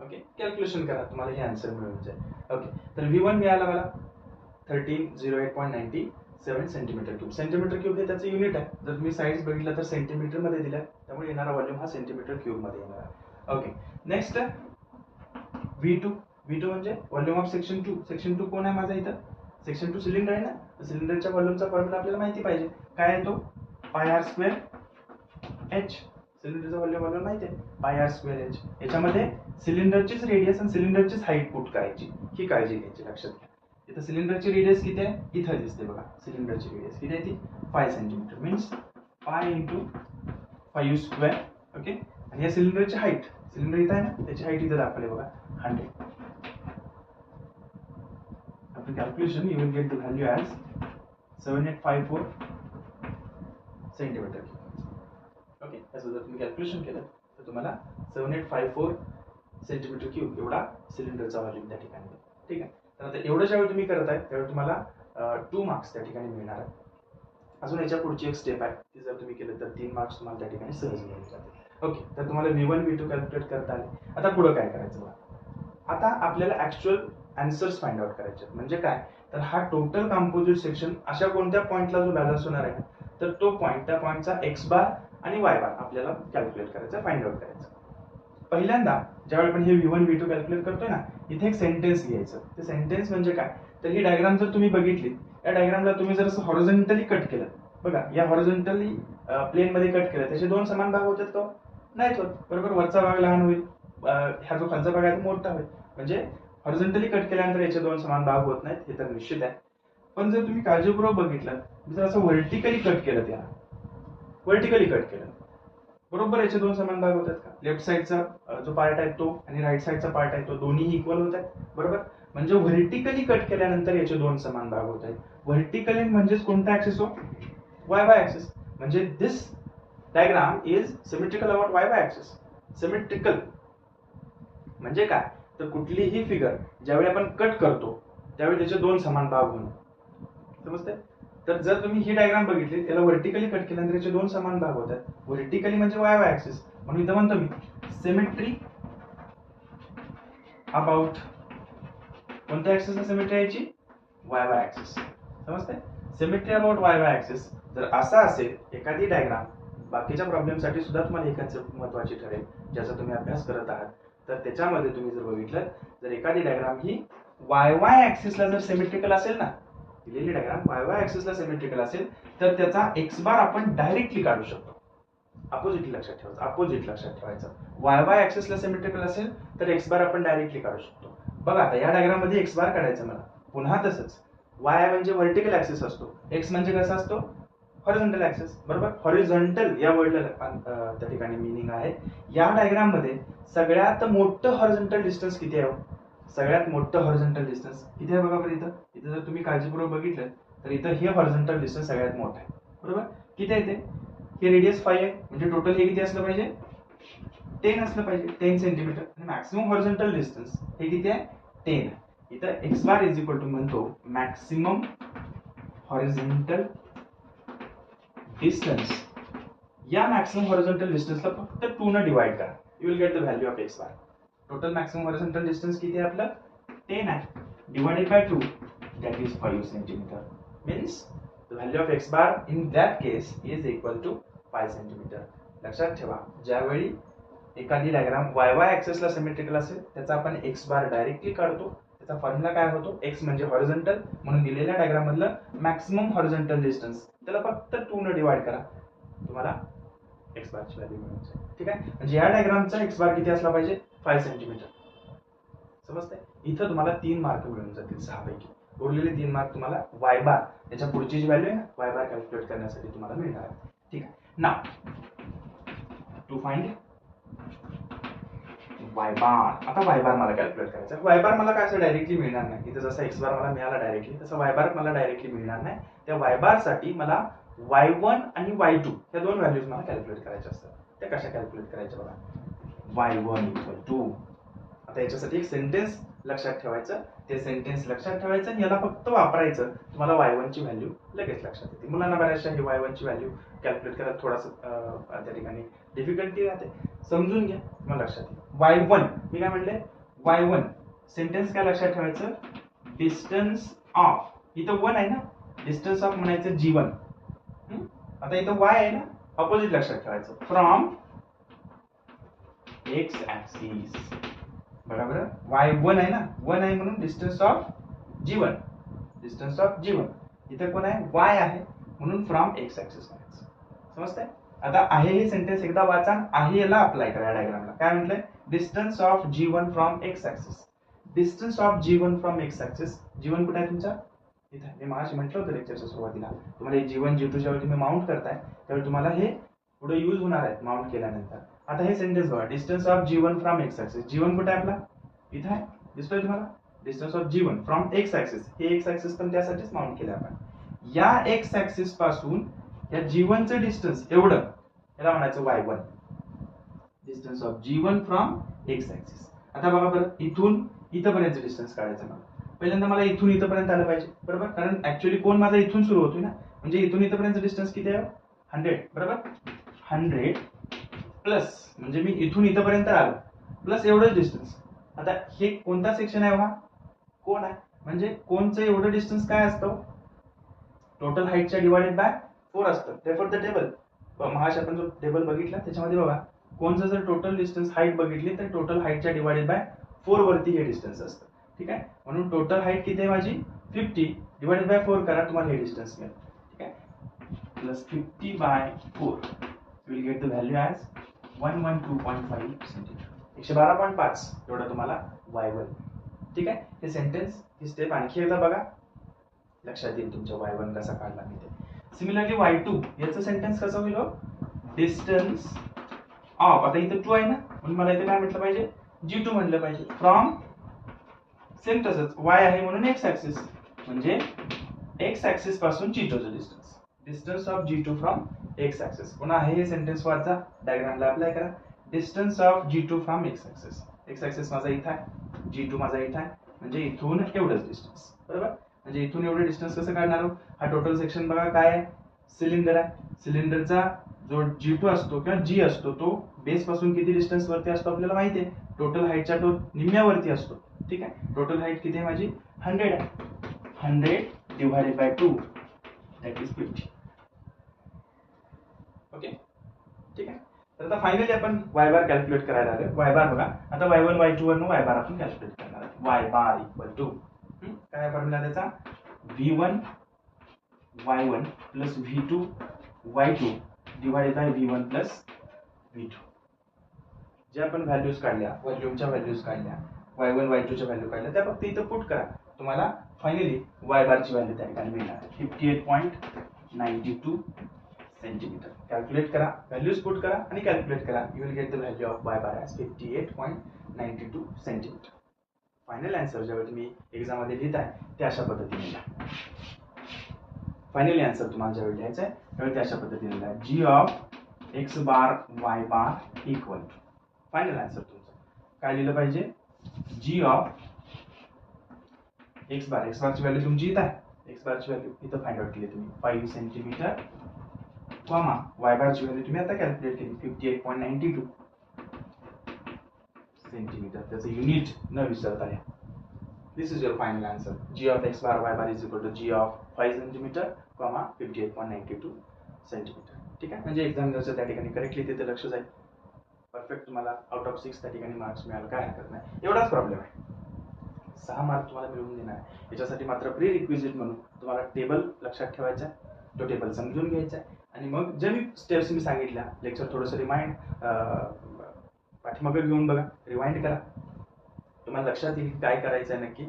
Okay. Calculation करा तुम्हाला हे आन्सर मिळून जाईल. ओके. तर V1 मिळाला मला 1308.97 सेंटीमीटर क्यूब. सेंटीमीटर क्यूब हे त्याचं युनिट आहे. जर तुम्ही साईड्स बघितलं तर सेंटीमीटर मध्ये दिल्या त्यामुळे येणारा व्हॉल्यूम हा सेंटीमीटर क्यूब मध्ये येणार आहे. Okay, next V2. V2 म्हणजे व्हॉल्यूम ऑफ सेक्शन 2. सेक्शन 2 कोण आहे माझा इथं? सेक्शन 2 सिलेंडर आहे ना. तर सिलेंडरच्या व्हॉल्यूमचा फॉर्म्युला आपल्याला माहिती पाहिजे. काय आहे तो? Pi r square H. सिलेंडरचा व्हॉल्यूम माहिती आहे, पाय आर स्क्वेअर एच. याच्यामध्ये सिलेंडरचीच रेडियस आणि सिलेंडरचीच हाईट पुट करायची, ही काळजी घ्यायची, लक्षात घ्या. इथं सिलेंडरची रेडियस किती आहे? इथं दिसते बघा. सिलेंडरची रेडियस किती आहे ती? 5 centimetre. Means pi into 5 square. Okay, आणि या सिलेंडरची हाईट, सिलेंडर इथं आहे ना, त्याची हाईट इथं दाखवली बघा, 100. After calculation, you will get the value as 7854 centimetre. Okay, असं जर तुम्ही कॅल्क्युलेशन केलं तर तुम्हाला 7854 सेंटीमीटर क्यूब एवढा सिलेंडरचा व्हॉल्यूम त्या ठिकाणी. ठीक आहे, तर आता एवढं ज्यावेळी तुम्ही करत आहे त्यावेळी तुम्हाला 2 मार्क्स त्या ठिकाणी मिळणार आहेत. अजून याच्या पुढची एक स्टेप आहे, ती जर तुम्ही केलं तर 3 मार्क्स तुम्हाला त्या ठिकाणी सहज मिळून जातील. ओके, तर तुम्हाला V1 V2 कॅल्क्युलेट करता आले. आता पुढे काय करायचं बघा. आता आपल्याला ऍक्च्युअल आन्सर्स फाइंड आउट करायचे. म्हणजे काय, तर हा टोटल कंपोजिट सेक्शन अशा कोणत्या पॉइंटला जो बॅलन्स होणार आहे तर तो पॉइंट, त्या पॉइंटचा एक्स बार आणि वाय बार आपल्याला कॅल्क्युलेट करायचा, फाइंड आउट करायचं. पहिल्यांदा ज्यावेळी आपण हे V1 V2 कॅल्क्युलेट करतोय ना, इथे एक सेंटेन्स घ्यायचं. ते सेंटेन्स म्हणजे काय, तर ही डायग्राम जर तुम्ही बघितली, या डायग्रामला तुम्ही जर असं हॉरिझॉन्टली कट केलं बघा, या हॉरिझॉन्टली प्लेन मध्ये कट केलं, त्याचे 2 समान भाग होतात का? नाहीच होत, बरोबर. वरचा भाग लहान होईल, ह्या जो खालचा भाग आहे तो मोठा होईल. म्हणजे हॉरिझॉन्टली कट केल्यानंतर याचे 2 समान भाग होत नाहीत, हे तर निश्चित आहे. पण जर तुम्ही काळजीपूर्वक बघितलं, जर असं व्हर्टिकली कट केलं, त्याला व्हर्टिकली कट केलं, बरोबर याचे 2 समान भाग होतात का? लेफ्ट साईडचा जो पार्ट आहे तो आणि राईट साईडचा पार्ट आहे तो दोन्ही इक्वल होत आहेत, बरोबर. म्हणजे व्हर्टिकली कट केल्यानंतर याचे 2 समान भाग होत आहेत. व्हर्टिकली म्हणजेच कोणता ऍक्सिस हो? Y y axis. म्हणजे this diagram is symmetrical about y y axis. Symmetrical म्हणजे काय, तर कुठलीही फिगर ज्यावेळी आपण कट करतो त्यावेळी त्याचे 2 समान भाग होणं, समजते. तर जर तुम्ही ही डायग्राम बघितली, त्याला व्हर्टिकली कट केल्यानंतर याचे 2 समान भाग होतात. व्हर्टिकली म्हणजे वाय वाय ऍक्सिस, म्हणून इथं म्हणतो मी सिमेट्री अबाउट कोणत्या ऍक्सिसला सिमेट्री यायची? वाय वाय ऍक्सिस, समजते. Symmetry about y y axis जर असा असेल एखादी डायग्राम, बाकीच्या प्रॉब्लेमसाठी सुद्धा तुम्हाला हे कन्सेप्ट महत्वाची ठरेल, ज्याचा तुम्ही अभ्यास करत आहात. तर त्याच्यामध्ये तुम्ही जर बघितलं, जर एखादी डायग्राम ही वाय वाय ऍक्सिसला जर सिमेट्रिकल असेल ना, दिलेली डायग्राम वाय वाय ऍक्सिसला सिमेट्रिकल असेल तर त्याचा एक्स बार आपण डायरेक्टली काढू शकतो. अपोजिट लक्षात ठेवायचं, अपोजिट लक्षात ठेवायचं. वाय वाय ऍक्सिसला सिमेट्रिकल असेल तर एक्स बार आपण डायरेक्टली काढू शकतो. बघा आता या डायग्राम मध्ये एक्स बार काढायचं मला, पुन्हा तसंच. वाय म्हणजे व्हर्टिकल ऍक्सिस असतो, एक्स म्हणजे कसा असतो? हॉरिझॉन्टल ऍक्सिस, बरोबर. हॉरिझॉन्टल या वर्डला त्या ठिकाणी मीनिंग आहे. या डायग्राम मध्ये सगळ्यात मोठं हॉरिझॉन्टल डिस्टन्स किती आहे? सगळ्यात मोठं हॉरिझॉन्टल डिस्टन्स किती आहे बघा बरं. इथं जर तुम्ही काळजीपूर्वक बघितलं तर इथं हे हॉरिझॉन्टल डिस्टन्स सगळ्यात मोठं आहे, बरोबर. किती आहे ते? हे रेडियस 5 आहे, म्हणजे टोटल हे किती असलं पाहिजे? 10 असलं पाहिजे, 10 सेंटीमीटर. आणि मॅक्सिमम हॉरिझॉन्टल डिस्टन्स हे किती आहे? 10 आहे. इथं X bar is equal to म्हणतो मॅक्सिमम हॉरिझॉन्टल डिस्टन्स. या मॅक्सिमम हॉरिझॉन्टल डिस्टन्सला फक्त 2 ने डिवाइड करा, you will get the value of X bar. Total maximum horizontal distance किती आहे आपलं? 10 आहे, divided by 2, that is 5 centimeter. Means the value of x bar in that case is equal to 5 centimeter. लक्षात ठेवा, ज्यावेळी एखादी diagram Y y ऍक्सिसला symmetrical असेल त्याचा आपण एक्स बार डायरेक्टली काढतो. त्याचा फॉर्म्युला काय होतो? एक्स म्हणजे हॉरिझॉन्टल, म्हणून दिलेल्या डायग्राम मधलं मॅक्सिमम हॉरिझॉन्टल डिस्टन्स त्याला फक्त 2 ने डिवाइड करा, तुम्हाला एक्स बारची व्हॅल्यू मिळून जाईल. ठीक आहे, म्हणजे या डायग्रामचा एक्स बार किती असला पाहिजे? 5 सेंटीमीटर. समजतंय. इथं तुम्हाला 3 मार्क मिळून जातील 6 पैकी. उरलेले 3 मार्क तुम्हाला वाय बार, त्याच्या पुढची जी व्हॅल्यू आहे ना वाय बार कॅल्क्युलेट करण्यासाठी तुम्हाला मिळणार आहे. ठीक आहे, नाउ टू फाइंड वाय बार. आता वाय बार मला कॅल्क्युलेट करायचा. वाय बार मला काय असं डायरेक्टली मिळणार नाही. इथं जसा एक्स बार मला मिळाला डायरेक्टली, तसा वाय बार मला डायरेक्टली मिळणार नाही. त्या वाय बार साठी मला y1 आणि y2 या 2 व्हॅल्यूज मला कॅल्क्युलेट करायच्या असतात. त्या कशा कॅल्क्युलेट करायच्या बघा. y1 इक्वल टू, आता याच्यासाठी एक सेंटेन्स लक्षात ठेवायचं, ते सेंटेन्स लक्षात ठेवायचं आणि याला फक्त वापरायचं. तुम्हाला y1 ची व्हॅल्यू लगेच लक्षात येते. मुलांना बऱ्याचशा ही y1 ची व्हॅल्यू कॅल्क्युलेट करायला थोडासा त्या ठिकाणी डिफिकल्टी राहते, समजून घ्या, तुम्हाला लक्षात येईल. y1 मी काय म्हटले? y1 सेंटेन्स काय लक्षात ठेवायचं? डिस्टन्स ऑफ, इथं 1 आहे ना, डिस्टन्स ऑफ म्हणायचं g1. आता इथं y आहे ना, ऑपोजिट लक्षात ठेवायचं. फ्रॉम एक्स ऍक्सिस, बरोबर. y1 आहे ना, 1 आहे म्हणून distance of g1, distance of g1. इथे कोण आहे, y आहे म्हणून फ्रॉम एक्स ऍक्सिस करायचं. समजतंय. आता आहे हे सेंटेन्स एकदा वाचा, आहे याला अप्लाय करा डायग्रामला. काय म्हटलंय, distance of g1 from x axis. Distance of g1 from x axis. g1 कुठे आहे तुमचा, इथे. मी मागाशी म्हटलं होतं लेक्चरच्या सुरुवातीला, तुम्हाला g1 g2 ज्यावेळी तुम्ही माउंट करताय त्यावेळी तुम्हाला हे पुढे यूज होणार आहे माउंट केल्यानंतर. आता हे सेंटेन्स बघा, distance of g1 from x axis. g1 कुठे आहे आपला, इथे आहे, दिसतोय तुम्हाला. Distance of g1 from x axis. हे एक्स ऍक्सिस पण त्यासाठीच माउंट केलं आपण. या एक्स ऍक्सिस पासून या g1 चं डिस्टन्स एवढं, याला म्हणायचं y1. Distance of g1 from x axis. आता बघा बरं, इथून इथपर्यंत डिस्टन्स काढायचं मला. पहिल्यांदा मला इथून इथपर्यंत आलं पाहिजे, बरोबर. कारण ऍक्च्युअली कोण माझा इथून सुरू होतोय ना, म्हणजे इथून इथपर्यंत डिस्टन्स किती आहे, 100, बरोबर. 100 प्लस म्हणजे मी इथून इथपर्यंत आलो प्लस एवढंच डिस्टन्स. आता हे कोणता सेक्शन आहे, हा कोण आहे, म्हणजे कोणचं एवढं डिस्टन्स काय असतं, टोटल हाईटच्या डिवाइडेड बाय 4 असतं. Refer the table. महाश आपण जो टेबल बघितला त्याच्यामध्ये बघा, कोणचं जर टोटल डिस्टन्स हाईट बघितली तर टोटल हाईटच्या डिवाइडेड बाय 4 वरती हे डिस्टन्स असतं. ठीक आहे. म्हणून टोटल हाईट किती आहे माझी, 50 डिवाइडेड बाय 4 करा, तुम्हाला हे डिस्टन्स मिळेल. ठीक आहे. Plus 50 by 4 will get the value as 112.5 centimetre. 112.5 एवढं तुम्हाला y1. ठीक आहे. हे सेंटेन्स, ही स्टेप आणखी एकदा बघा, लक्षात येईल तुमच्या y1 कसा काढला मी ते. सिमिलरली y2, याचं सेंटेन्स कसं होईल, डिस्टन्स ऑफ, आता इथं 2 आहे ना, म्हणून मला इथे काय म्हटलं पाहिजे, g2 म्हटलं पाहिजे. फ्रॉम, सेम तसंच, y आहे म्हणून x ऍक्सिस, म्हणजे x ऍक्सिस पासून g2 चं distance. Distance of g2 from x axis. पुन्हा आहे हे सेंटेन्स वाचा, डायग्रामला अप्लाय करा. Distance of g2 from x axis. x axis माझा इथं आहे, g2 माझा इथं आहे, म्हणजे इथून एवढंच डिस्टन्स, बरोबर. म्हणजे इथून एवढं डिस्टन्स कसं काढणार आहोत, हा टोटल सेक्शन बघा काय आहे, सिलेंडर आहे. सिलेंडरचा जो g2 असतो किंवा g असतो तो बेस पासून किती डिस्टन्स वरती असतो आपल्याला माहिती आहे, टोटल हाईटच्या तो निम्म्यावरती असतो. ठीक आहे. टोटल हाईट किती आहे माझी, 100 आहे. 100 divided by 2 that is 50. Okay. ठीक आहे. तर आता फायनली आपण y बार कॅल्क्युलेट करायला आलो. y बार बघा, आता y1 y2 वरनं y बार आपण कॅल्क्युलेट करणार आहे. y बार इक्वल टू काय फॉर्म्युला त्याचा, v1 y1 plus v2 y2 divided by v1 plus v2. जे आपण व्हॅल्यूज काढल्या, व्हॉल्यूमच्या व्हॅल्यूज काढल्या, y1 y2 च्या व्हॅल्यू काढल्या, त्या फक्त इथं पुट करा. तुम्हाला फायनली y बारची व्हॅल्यू त्या ठिकाणी मिळणार आहे, 58.92 सेंटीमीटर. कॅल्क्युलेट करा, व्हॅल्यूज पुट करा आणि कॅल्क्युलेट करा. You will get the value of y bar as 58.92 centimetre. Final answer ज्यावेळी तुम्ही एक्झाममध्ये लिहिताय ते अशा पद्धतीने लिहा. फायनली आन्सर तुम्हाला ज्यावेळी लिहायचं आहे त्यावेळी ते अशा पद्धतीने लिहा, g of x bar y bar equal to. Final answer तुमचं काय लिहिलं पाहिजे, g ऑफ x बारची व्हॅल्यू तुमची इथं आहे, x बारची व्हॅल्यू इथं फाइंड आउट केली तुम्ही 5 सेंटीमीटर, कॉमा y बारची व्हॅल्यू तुम्ही आता कॅल्क्युलेट केली 58.92 सेंटीमीटर. त्याचं युनिट न विसरता आहे. This is your final answer. g of x bar y bar is equal to g of 5 centimetre, comma 58.92 centimetre. ठीक आहे. म्हणजे एक्झामिनरचं त्या ठिकाणी करेक्टली तिथे लक्ष जाईल. परफेक्ट तुम्हाला आउट ऑफ 6 त्या ठिकाणी मार्क्स मिळायला काय हरकत नाही. एवढाच प्रॉब्लेम आहे, 6 मार्क तुम्हाला मिळवून देणार आहे. याच्यासाठी मात्र प्री रिक्विजिट म्हणून तुम्हाला टेबल लक्षात ठेवायचा आहे, तो टेबल समजून घ्यायचा आहे आणि मग जे मी स्टेप्स मी सांगितल्या, लेक्चर थोडंसं रिमाइंड पाठीमागे घेऊन बघा, रिवाइंड करा, तुम्हाला लक्षात येईल काय करायचं आहे नक्की.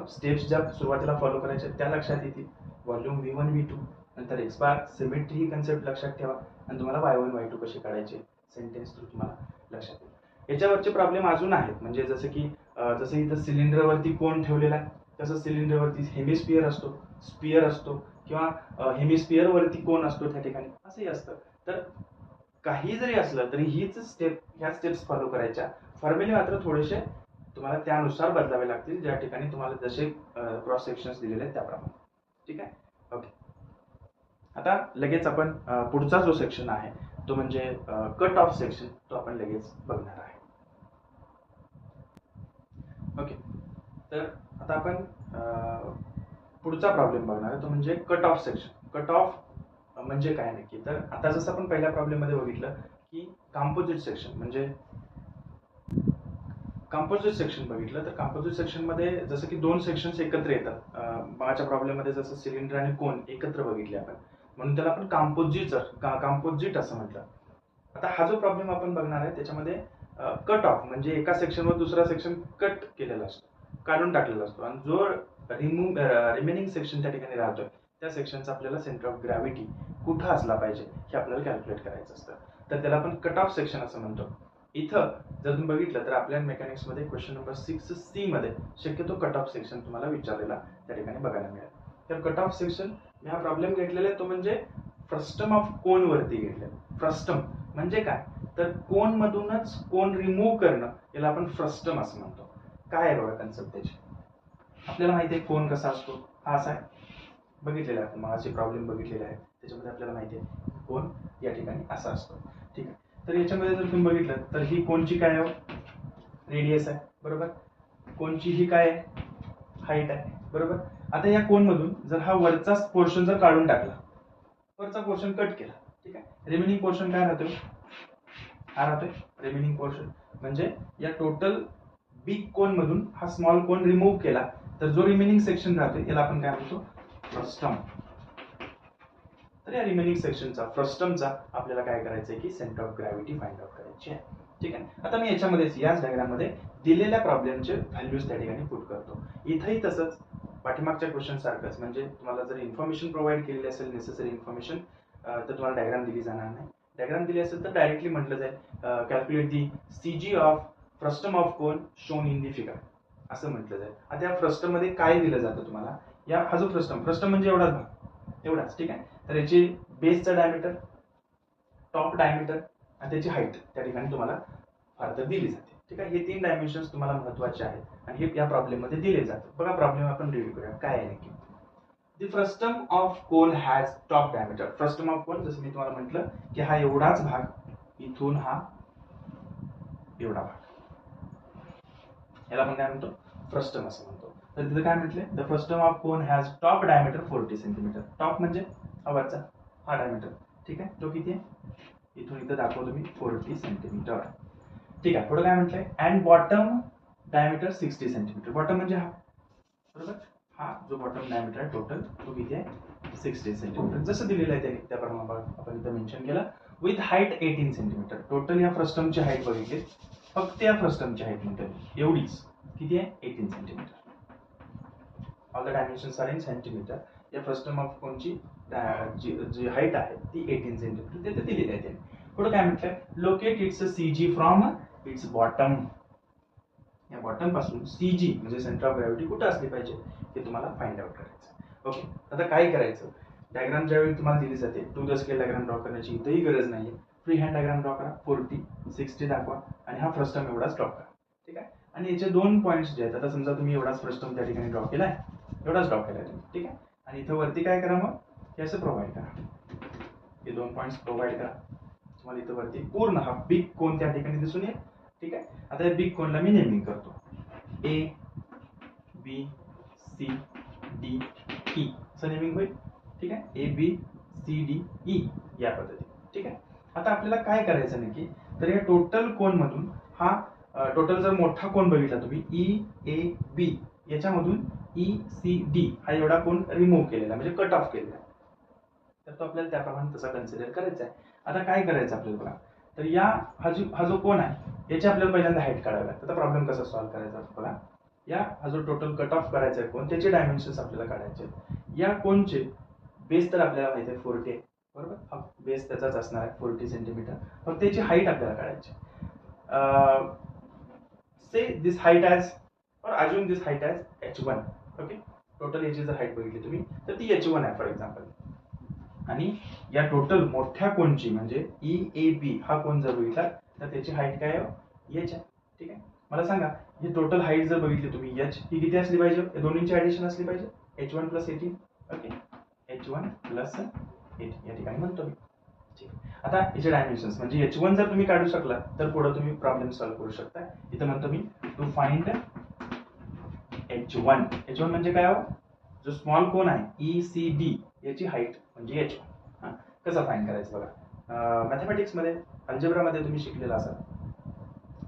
स्टेप्स ज्या सुरुवातीला फॉलो करायच्या त्या लक्षात येतील. व्हॉल्यूम v1 v2 नंतर x बार सिमेट्री ही कन्सेप्ट लक्षात ठेवा आणि तुम्हाला y1 y2 कसे काढायचे सेंटेन्स थ्रू तुम्हाला लक्षात येईल. याच्यावरचे प्रॉब्लेम अजून आहेत, म्हणजे जसं की जसं इथं सिलेंडरवरती कोण ठेवलेला आहे तसं सिलेंडरवरती हेमिस्फिअर असतो, स्पियर असतो किंवा हेमिस्फिअरवरती कोण असतो त्या ठिकाणी असंही असतं. तर काही जरी असलं तरी हीच स्टेप, ह्या स्टेप्स फॉलो करायच्या. फॉर्म्युले मात्र थोडेसे तुम्हाला त्यानुसार बदलावे लागतील, ज्या ठिकाणी तुम्हाला जसे क्रॉस सेक्शन्स दिलेले आहेत त्याप्रमाणे. ठीक आहे. ओके. आता लगेच आपण पुढचा जो सेक्शन आहे तो म्हणजे कट ऑफ सेक्शन, तो आपण लगेच बघणार आहे. ओके. तर आता आपण पुढचा प्रॉब्लेम बघणार आहे तो म्हणजे cut off section. Cut off म्हणजे काय नक्की, तर आता जसं आपण पहिल्या प्रॉब्लेम मध्ये बघितलं की कंपोजिट सेक्शन म्हणजे कंपोजिट सेक्शन बघितलं तर कंपोजिट सेक्शनमध्ये जसं की दोन सेक्शन्स एकत्र येतात. मागच्या प्रॉब्लेममध्ये जसं सिलेंडर आणि कोन एकत्र बघितले आपण, म्हणून त्याला आपण कंपोजिट असं म्हटलं. आता हा जो प्रॉब्लेम आपण बघणार आहे त्याच्यामध्ये कट ऑफ म्हणजे एका सेक्शनवर दुसरा सेक्शन कट केलेला असतो, काढून टाकलेला असतो, आणि जो रिमेनिंग सेक्शन त्या ठिकाणी राहतोय त्या सेक्शनचा आपल्याला सेंटर ऑफ ग्रॅव्हिटी कुठं असला पाहिजे हे आपल्याला कॅल्क्युलेट करायचं असतं. तर त्याला आपण कट ऑफ सेक्शन असं म्हणतो. इथं जर तुम्ही बघितलं तर आपल्या मेकॅनिक्स मध्ये क्वेश्चन नंबर 6C मध्ये शक्यतो कट ऑफ सेक्शन तुम्हाला विचारलेला त्या ठिकाणी बघायला मिळेल. तर कट ऑफ सेक्शन मी हा प्रॉब्लेम घेतलेला आहे तो म्हणजे फ्रस्टम ऑफ कोन वरती घेतलेला. फ्रस्टम म्हणजे काय, तर कोन मधूनच कोन रिमूव्ह करणं याला आपण फ्रस्टम असं म्हणतो. काय आहे बघा कन्सेप्ट त्याची. आपल्याला माहिती आहे कोन कसा असतो, हा असा आहे, बघितलेला आहे आपण मागाचे प्रॉब्लेम बघितलेले आहेत त्याच्यामध्ये आपल्याला माहिती आहे कोन या ठिकाणी असा असतो. ठीक आहे, तर याच्यामध्ये जर तुम्ही बघितलं तर ही कोनची काय आहे, रेडियस आहे बरोबर, कोनची ही काय आहे, हाईट आहे बरोबर. आता या कोन मधून जर हा वरचा पोर्शन जर काढून टाकला, वरचा पोर्शन कट केला, ठीक आहे, रिमेनिंग पोर्शन काय राहतोय, हा राहतोय रिमेनिंग पोर्शन. म्हणजे या टोटल बिग कोन मधून हा स्मॉल कोन रिमूव्ह केला तर जो रिमेनिंग सेक्शन राहतोय याला आपण काय म्हणतो, फ्रस्टम. तर या रिमेनिंग सेक्शनचा फ्रस्टमचा आपल्याला काय करायचंय की centre of gravity find out करायची आहे. ठीक आहे, आता मी याच्यामध्येच याच डायग्राम मध्ये दिलेल्या प्रॉब्लेमचे व्हॅल्यूज त्या ठिकाणी पुट करतो. इथंही तसंच पाठीमागच्या क्वेश्चन सारखंच, म्हणजे तुम्हाला जर इन्फॉर्मेशन प्रोव्हाइड केलेली असेल, नेसेसरी इन्फॉर्मेशन, तर तुम्हाला डायग्राम दिली जाणार नाही. डायग्राम दिली असेल तर डायरेक्टली म्हटलं जाईल calculate the CG of frustum of cone shown in the figure असं म्हटलं जाईल. आता या फ्रस्टम मध्ये काय दिलं जातं तुम्हाला, या हा जो फ्रस्टम म्हणजे एवढाच भाग, एवढाच. ठीक आहे, तर याची बेसचा डायमीटर, टॉप डायमीटर आणि त्याची हाईट त्या ठिकाणी तुम्हाला फार दिली जाते. ठीक आहे, हे 3 डायमेन्शन्स तुम्हाला महत्वाचे आहेत आणि हे या प्रॉब्लेम मध्ये दिले जातात. बघा प्रॉब्लेम आपण रिव्ह्यू करूया काय आहे नक्की. The frustum of cone has top diameter. Frustum of cone जसं मी तुम्हाला म्हटलं की हा एवढाच भाग, इथून हा एवढा भाग, याला आपण काय म्हणतो, फ्रस्टम असं म्हणतो. तर तिथे काय म्हटले, the frustum of cone has top diameter 40 centimetre. Top म्हणजे हा वरचा हा डायमीटर. ठीक आहे, तो किती आहे, इथून इथं दाखवतो मी 40 सेंटीमीटर. ठीक आहे, पुढे काय म्हटलंय, and bottom diameter 60 centimetre. Bottom म्हणजे हा बरोबर, हा जो बॉटम डायमीटर आहे टोटल तो किती आहे, 60 सेंटीमीटर. जसं दिलेलं आहे त्याने त्याप्रमाणे आपण इथं मेन्शन केलं. With height 18 centimetre. टोटल या फ्रस्टमची हाईट बघितली, फक्त या फ्रस्टमची हाईट म्हणते एवढीच, किती आहे, 18 centimetre. All the dimensions are in centimetre. या फ्रस्टम ऑफ कोनची जी हाईट आहे ती 18 सेंटीमीटर तिथे दिलेली आहे त्याने. पुढे काय म्हटलंय, locate it's CG from its bottom. या बॉटम पासून CG म्हणजे सेंटर ऑफ ग्रॅव्हिटी कुठे असली पाहिजे हे तुम्हाला फाइंड आउट करायचं. ओके, आता काय करायचं, डायग्राम ज्यावेळी तुम्हाला दिली जाते to the scale diagram draw करण्याची इथंही गरज नाहीये. फ्री हँड डायग्राम ड्रॉ करा, 40 60 दाखवा आणि हा फ्रस्टम एवढाच ड्रॉ करा. ठीक आहे, आणि याचे 2 पॉईंट्स जे आहेत, आता समजा तुम्ही एवढाच फ्रस्टम त्या ठिकाणी ड्रॉ केलाय, एवढाच ड्रॉ केलाय तुम्ही. ठीक आहे, आणि इथं वरती काय करा, मग हे असं प्रोव्हाइड करा, हे 2 पॉईंट्स प्रोव्हाइड करा. तुम्हाला इथं वरती पूर्ण हा बिग कोन त्या ठिकाणी दिसून येईल. ठीक आहे, आता या बिग कोनला मी नेमिंग करतो, ABCDE असं नेमिंग होईल. ठीक आहे, ABCDE या पद्धतीने. ठीक आहे, आता आपल्याला काय करायचं नक्की, तर या टोटल कोन मधून हा टोटल जर मोठा कोन बघितला तुम्ही EAB, याच्यामधून ECD हा एवढा कोन रिमूव्ह केलेला म्हणजे कट ऑफ केलेला, तर तो आपल्याला त्याप्रमाणे तसा कन्सिडर करायचा आहे. आता काय करायचं आपल्याला बघा, तर या हा जो कोन आहे याची आपल्याला पहिल्यांदा हाईट काढावी लागते. आता प्रॉब्लेम कसा सॉल्व्ह करायचा बघा, हा जो टोटल कट ऑफ करायचा आहे कोन त्याचे डायमेन्शन्स आपल्याला काढायचे. या कोनचे बेस तर आपल्याला माहिती आहे 40 आहे बरोबर, हा बेस त्याचाच असणार आहे 40 सेंटीमीटर. फक्त त्याची हाईट आपल्याला काढायची. Say this height as or assume this height as H1. Okay, total याची जर हाईट बघितली तुम्ही तर ती H1 आहे फॉर एक्झाम्पल. आणि या टोटल मोठ्या कोनची म्हणजे EAB हा कोन जर बघितला तर त्याची हाईट काय आहे, H आहे. ठीक आहे, मला सांगा ही टोटल हाईट जर बघितली तुम्ही H ही किती असली पाहिजे, या दोन्हींची ऍडिशन असली पाहिजे, H1 + 18. ओके, H1 + 18 या ठिकाणी म्हणतो मी. ठीक, आता याचे डायमेन्शन्स म्हणजे H1 जर तुम्ही काढू शकला तर पुढे तुम्ही प्रॉब्लेम सॉल्व्ह करू शकता. इथं म्हणतो मी टू फाइंड H1. H1 म्हणजे काय हो, जो स्मॉल कोन आहे ECD याची हाईट म्हणजे H1. कसं फाइंड करायचं बघा, मॅथमॅटिक्स मध्ये अल्जेब्रा मध्ये तुम्ही शिकलेला असाल.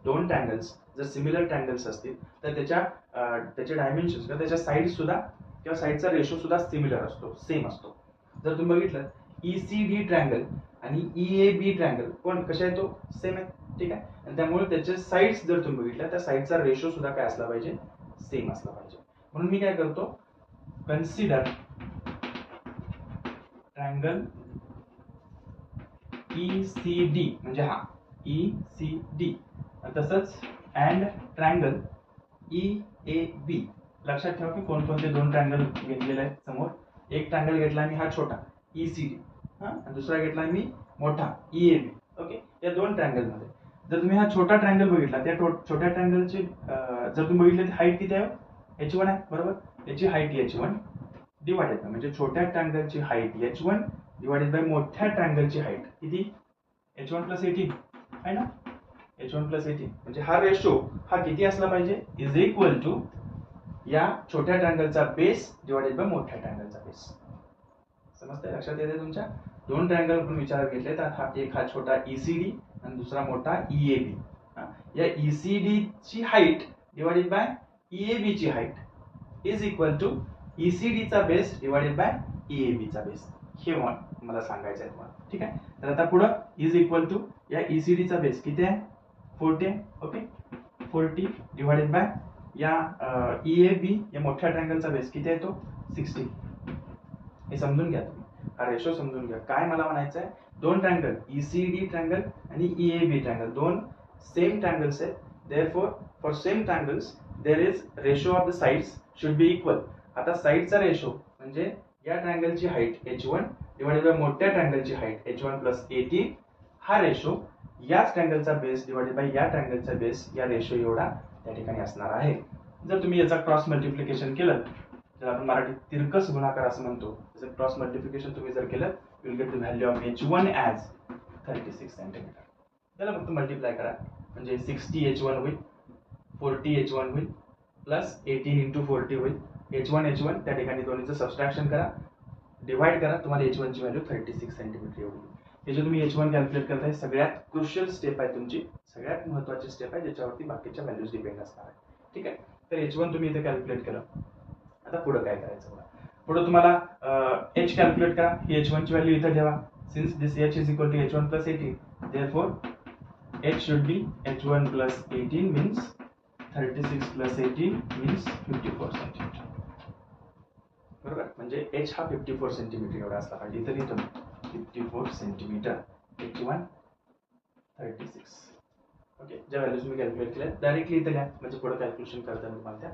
दोन ट्रँगल्स जर सिमिलर ट्रँगल्स असतील तर त्याचे डायमेन्शन्स किंवा त्याच्या साईड सुद्धा किंवा साईडचा रेशो सुद्धा सिमिलर असतो, सेम असतो. जर तुम्ही बघितलं ECD ट्रँगल आणि EAB ट्रँगल कशा आहे, तो सेम आहे. ठीक आहे. आणि त्यामुळे त्याचे साईड्स जर तुम्ही बघितल्या त्या साईडचा रेशो सुद्धा काय असला पाहिजे, सेम असला पाहिजे. म्हणून मी काय करतो, कन्सिडर ट्रँगल ECD म्हणजे हा ECD, तसंच अँड ट्रँगल EAB. लक्षात ठेवा की कोणकोणते दोन ट्रँगल घेतलेले आहेत समोर. एक ट्रँगल घेतला मी हा छोटा ECD, आणि दुसरा घेतला मी मोठा EAB. ओके. या दोन ट्रँगल मध्ये जर तुम्ही हा छोटा ट्रँगल बघितला, त्या छोट्या ट्रँगलची जर तुम्ही बघितले हाईट किती आहे, H1 आहे. बरोबर. याची हाईट H1 डिवाइडेड बाय, म्हणजे छोट्या ट्रँगलची हाईट H1 डिवाइडेड बाय मोठ्या ट्रँगलची हाईट किती, H1 प्लस 18 आहे ना. H1 प्लस 18 म्हणजे हा रेशो हा किती असला पाहिजे, इज इक्वल टू या छोट्या ट्रँगलचा बेस डिवाइडेड बाय मोठ्या ट्रँगलचा बेस. समजतंय, लक्षात येते तुमच्या. दोन ट्रँगल आपण विचारात घेतले तर एक हा छोटा ECD आणि दुसरा मोठा EAB. या ECD ची हाईट डिवाइडेड बाय EAB ची height is equal to ECD चा बेस डिवाइडेड बाय EAB चा बेस. हे मला सांगायचं आहे तुम्हाला. ठीक आहे. तर आता पुढं इज इक्वल टू या ECD चा बेस किती आहे, 40 आहे. ओके. 40 डिवाइडेड बाय या EAB या मोठ्या ट्रँगलचा बेस किती आहे, तो 60. हे समजून घ्या तुम्ही, हा रेशो समजून घ्या. काय मला म्हणायचं आहे, दोन ट्रँगल ECD ट्रँगल आणि EAB ट्रँगल दोन सेम ट्रँगल्स आहेत. Therefore for same triangles there is ratio of the sides should be equal. आता साइडचा रेशो म्हणजे या ट्रँगलची हाईट H1 डिवाइडेड बाय मोठ्या ट्रँगलची हाईट H1 प्लस 18, हा रेशो याच ट्रँगलचा बेस डिवाइडेड बाय या ट्रँगलचा बेस या रेशो एवढा त्या ठिकाणी असणार आहे. जर तुम्ही याचा क्रॉस मल्टिप्लिकेशन केलं, जर आपण मराठीत तिरकस गुणाकार असं म्हणतो, जर क्रॉस मल्टिप्लिकेशन तुम्ही जर केलं, you will get the value of H1 as 36 centimetre. त्याला फक्त मल्टिप्लाय करा म्हणजे 60 H1 होईल, 40 H1 होईल, प्लस 18 इंटू 40 होईल. H1 त्या ठिकाणी दोन्हीचं सबस्ट्रॅक्शन करा, डिवाइड करा, तुम्हाला H1 ची व्हॅल्यू 36 सेंटीमीटर एवढी. हे जे तुम्ही H1 कॅल्क्युलेट करताय सगळ्यात क्रुशियल स्टेप आहे तुमची, सगळ्यात महत्त्वाची स्टेप आहे ज्याच्यावरती बाकीच्या व्हॅल्यूज डिपेंड असणार आहे. ठीक आहे. तर H1 तुम्ही इथे कॅल्क्युलेट केलं. आता पुढे काय करायचं बघा. पुढे तुम्हाला H कॅल्क्युलेट करा. ही H1 ची व्हॅल्यू इथे ठेवा. Since this H is equal to H1 plus 18, therefore H should be H1 plus 18 means 36 plus 18 means 54 centimetre. बरोबर. म्हणजे H हा 54 सेंटीमीटर एवढा असला पाहिजे. इथे लिहितो 54 सेंटीमीटर. H1 36. ओके. ज्या व्हॅल्यूज मी कॅल्क्युलेट केल्या डायरेक्टली इथे लिहा, म्हणजे पुढे कॅल्क्युलेशन करताना तुम्हाला त्या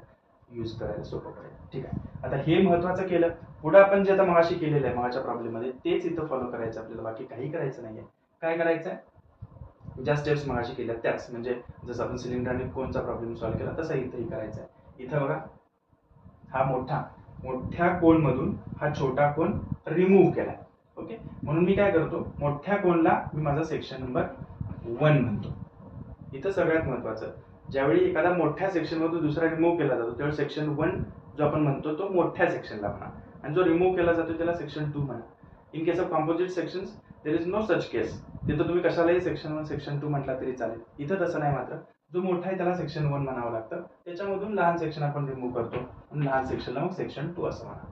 यूज करायला सोपं पडेल. ठीक आहे. आता हे महत्त्वाचं केलं. पुढे आपण जे आता मगाशी केलेलं आहे मगाच्या प्रॉब्लेम मध्ये तेच इथं फॉलो करायचं आपल्याला, बाकी काही करायचं नाहीये. काय करायचं आहे, ज्या स्टेप्स मगाशी केल्या त्याच, म्हणजे जसं आपण सिलेंडर आणि कोनचा प्रॉब्लेम सॉल्व्ह केला तसा इथंही करायचा आहे. इथं बघा, हा मोठ्या कोन मधून हा छोटा कोन रिमूव्ह केला. ओके. म्हणून मी काय करतो, मोठ्या कोनला मी माझा सेक्शन नंबर 1 म्हणतो. इथं सगळ्यात महत्वाचं, ज्यावेळी एखादा मोठ्या सेक्शन मधून दुसरा रिमूव्ह केला जातो त्यावेळी सेक्शन 1 जो आपण म्हणतो तो मोठ्या सेक्शनला म्हणा, आणि जो रिमूव्ह केला जातो त्याला सेक्शन 2 म्हणा. In case of composite sections there is no such case. तिथं तुम्ही कशालाही सेक्शन 1 सेक्शन 2 म्हटला तरी चालेल. इथं तसं नाही. मात्र जो मोठा आहे त्याला सेक्शन 1 म्हणावं लागतं, त्याच्यामधून लहान सेक्शन आपण रिमूव्ह करतो आणि लहान सेक्शनला मग सेक्शन 2 असं म्हणा.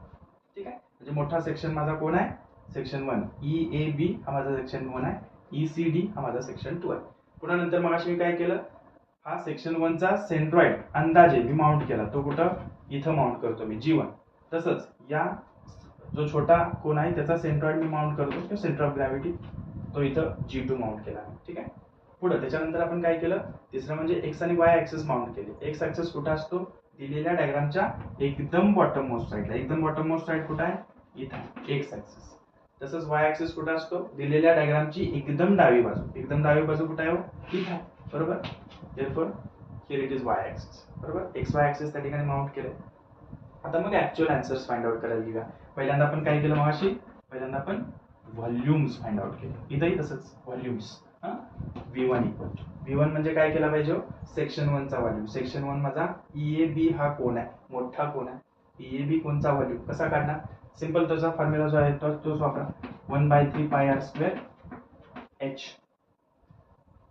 ठीक आहे. म्हणजे मोठा सेक्शन माझा कोण आहे, सेक्शन 1. EAB हा माझा सेक्शन 1 आहे, ECD हा माझा सेक्शन 2 आहे. पुन्हा नंतर मग मी काय केलं, हा सेक्शन 1 चा सेंट्रॉइड अंदाजे मी माउंट केला, तो कुठं इथं माउंट करतो मी G1. तसंच या जो छोटा कोन आहे त्याचा सेंट्रॉइड मी माउंट करतो, तो सेंटर ऑफ ग्रॅव्हिटी तो इथं G2 माउंट केला. ठीक आहे. पुढे त्याच्यानंतर आपण काय केलं, तिसरं म्हणजे एक्स आणि वाय ऍक्सिस माउंट केले. एक्स ऍक्सिस कुठं असतो, दिलेल्या डायग्रामच्या एकदम बॉटम मोस्ट साईडला. एकदम बॉटम मोस्ट साईड कुठं आहे, इथं एक्स ऍक्सिस. तसंच वाय ऍक्सिस कुठं असतो, दिलेल्या डायग्रामची एकदम डावी बाजू. एकदम डावी बाजू कुठं आहे, इथं आहे. बरोबर. Therefore here it is why axis. बरोबर. एक्स वाय ऍक्सिस त्या ठिकाणी माउंट केले. आता मग ऍक्च्युअल आन्सर्स फाइंड आउट करायला घेऊया. पहिल्यांदा आपण काय केलं मगाशी, पहिल्यांदा आपण व्हॉल्युम्स फाइंड आउट केले. इथंही तसंच volumes. V1 equal to V1 म्हणजे काय केला पाहिजे, सेक्शन 1 चा व्हॉल्यूम. सेक्शन 1 माझा EAB हा कोन आहे, मोठा कोन आहे. EAB कोनचा व्हॉल्यूम कसा काढणार, सिंपल त्याचा फॉर्म्युला जो आहे तोच वापरा. 1/3 पाय r square H.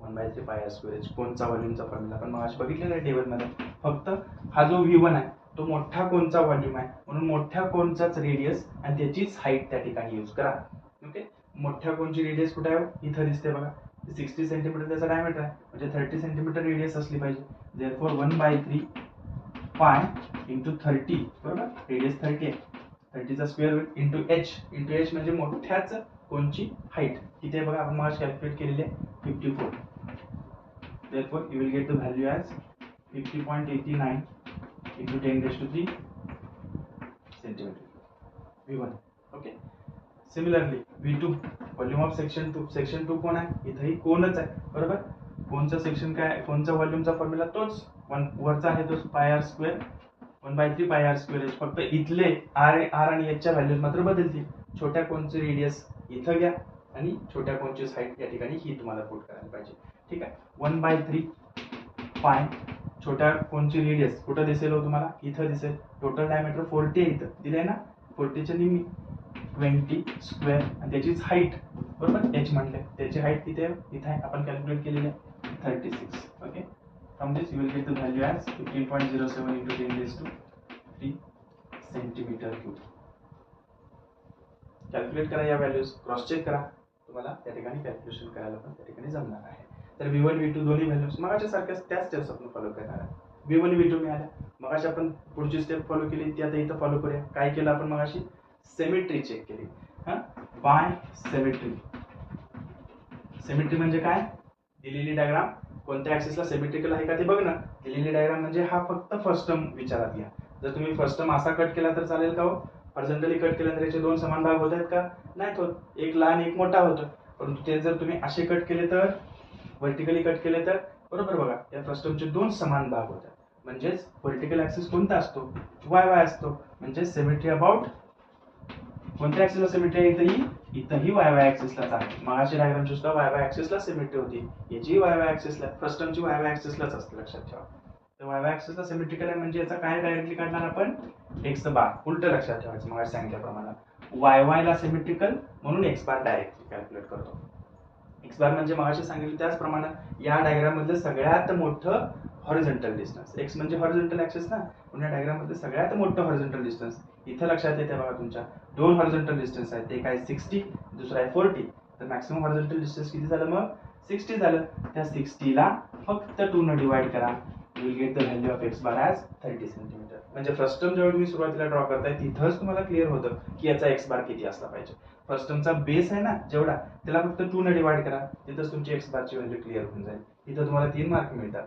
1/3 pi r square H कोनचा व्हॉल्यूमचा फॉर्म्युला आपण मगाशी बघितलेला आहे टेबलमध्ये. फक्त हा जो V1 आहे तो मोठ्या कोनचा व्हॉल्यूम आहे, म्हणून मोठ्या कोनचाच रेडियस आणि त्याचीच हाईट त्या ठिकाणी यूज करा. ओके, मोठ्या कोनची रेडियस कुठे आहे? इथं दिसते बघा, 60 सेंटीमीटर त्याचा डायमीटर आहे, म्हणजे 30 सेंटीमीटर रेडियस असली पाहिजे. देअरफॉर 1/3 पाय इंटू 30, बरोबर, रेडियस 30 आहे, 30चा स्क्वेअर इंटू एच म्हणजे मोठ्याच कोनची हाईट किती आहे बघा, आपण मगाशी कॅल्क्युलेट केलेली आहे 54. Therefore, you will get the value as 50.89 into 10⁻³ centimeter. V1. Okay. Similarly, V2, volume of section 2. Section 2 कोण आहे? इथंही कोणच आहे, बरोबर. कोणचा सेक्शन काय? कोणचा व्हॉल्यूमचा फॉर्म्युला तोच वरचा आहे, तोच पाय r square 1/3 pi r square H. फक्त इथले आर आणि एचच्या व्हॅल्यूज मात्र बदलतील. छोट्या कोणची रेडियस इथं घ्या आणि छोट्या कोणची हाईट या ठिकाणी ही तुम्हाला पुट करायला पाहिजे. ठीक आहे, 1/3 पाय छोट्या कोणची रेडियस कुठं दिसेल हो तुम्हाला? इथं दिसेल. टोटल डायमीटर 40 आहे, इथं दिले ना, 40च्या निम्मी 20 स्क्वेअर आणि त्याचीच हाईट, बरोबर, एच म्हटले. त्याची हाईट किती आहे? इथे आहे, आपण कॅल्क्युलेट केलेली आहे 36. Okay, from this you will get the value as 15.07 into 10⁻³ centimetre cube. Calculate करा या व्हॅल्यूज, क्रॉस चेक करा, तुम्हाला त्या ठिकाणी कॅल्क्युलेशन करायला पण त्या ठिकाणी जमणार आहे. तर V1 V2 दोन्ही व्हॅल्यूज मगाच्या सारख्याच त्याच स्टेप्स आपण फॉलो करणार आहे. V1 V2 मिळाल्या, मगाशी आपण पुढची स्टेप फॉलो केली ती आता इथं फॉलो करूया. काय केलं आपण मगाशी? सिमेट्री चेक केली. By symmetry. सिमेट्री म्हणजे काय? दिलेली डायग्राम कोणत्या ऍक्सिसला सिमेट्रिकल आहे का ते बघ ना. दिलेली डायग्राम म्हणजे हा फक्त फर्स्ट टर्म विचारात घ्या. जर तुम्ही फर्स्ट टर्म असा कट केला तर चालेल का हो? हॉरिझॉन्टली कट केल्यानंतर याचे दोन समान भाग होत आहेत का? नाही होत, एक लहान एक मोठा होतो. परंतु ते जर तुम्ही असे कट केले तर, व्हर्टिकली कट केले तर, बरोबर बघा, या फर्स्ट टर्मचे दोन समान भाग होतात. म्हणजेच व्हर्टिकल ऍक्सिस कोणता असतो? वाय वाय असतो. म्हणजे सिमेट्री अबाउट कोणत्या ऍक्सिसला सिमेट्री आहे? इथंही वाय वाय ऍक्सिसलाच आहे. मगाची डायग्रामची सुद्धा वाय वाय ऍक्सिसला सिमेट्री होती, याची वाय वाय ऍक्सिसला, फर्स्ट टर्मची वाय वाय ऍक्सिसलाच असते, लक्षात ठेवा. तर वाय वाय ऍक्सिसला सिमेट्रिकल आहे म्हणजे याचा काय डायरेक्टली काढणार आपण? एक्स बार. उलट लक्षात ठेवायचं, मगाशी सांगितल्याप्रमाणे वाय वाय ला सिमेट्रिकल म्हणून एक्स बार डायरेक्टली कॅल्क्युलेट करतो. एक्स बार म्हणजे मगाशी सांगितलं त्याचप्रमाणे या डायग्राम मधलं सगळ्यात मोठं हॉरिझॉन्टल डिस्टन्स. एक्स म्हणजे हॉरिझॉन्टल ऍक्सिस ना, म्हणून या डायग्राम मधलं सगळ्यात मोठं हॉरिझॉन्टल डिस्टन्स इथं लक्षात येते बघा. तुमच्या दोन हॉरिझॉन्टल डिस्टन्स आहेत, एक आहे 60, दुसरा आहे 40. तर मॅक्सिमम हॉरिझॉन्टल डिस्टन्स किती झालं मग? 60 झालं. त्या 60 ला फक्त 2 ने डिवाइड करा, you will get the value of X bar as 30 centimetre. म्हणजे फर्स्ट टर्म जेव्हा तुम्ही सुरुवातीला ड्रॉ करताय तिथंच तुम्हाला क्लिअर होतं की याचा एक्स बार किती असला पाहिजे. फर्स्ट टर्मचा बेस आहे ना जेवढा, त्याला फक्त 2 ने डिवाइड करा, तिथंच तुमची एक्स बारची व्हॅल्यू क्लिअर होऊन जाईल. इथं तुम्हाला 3 मार्क मिळतात,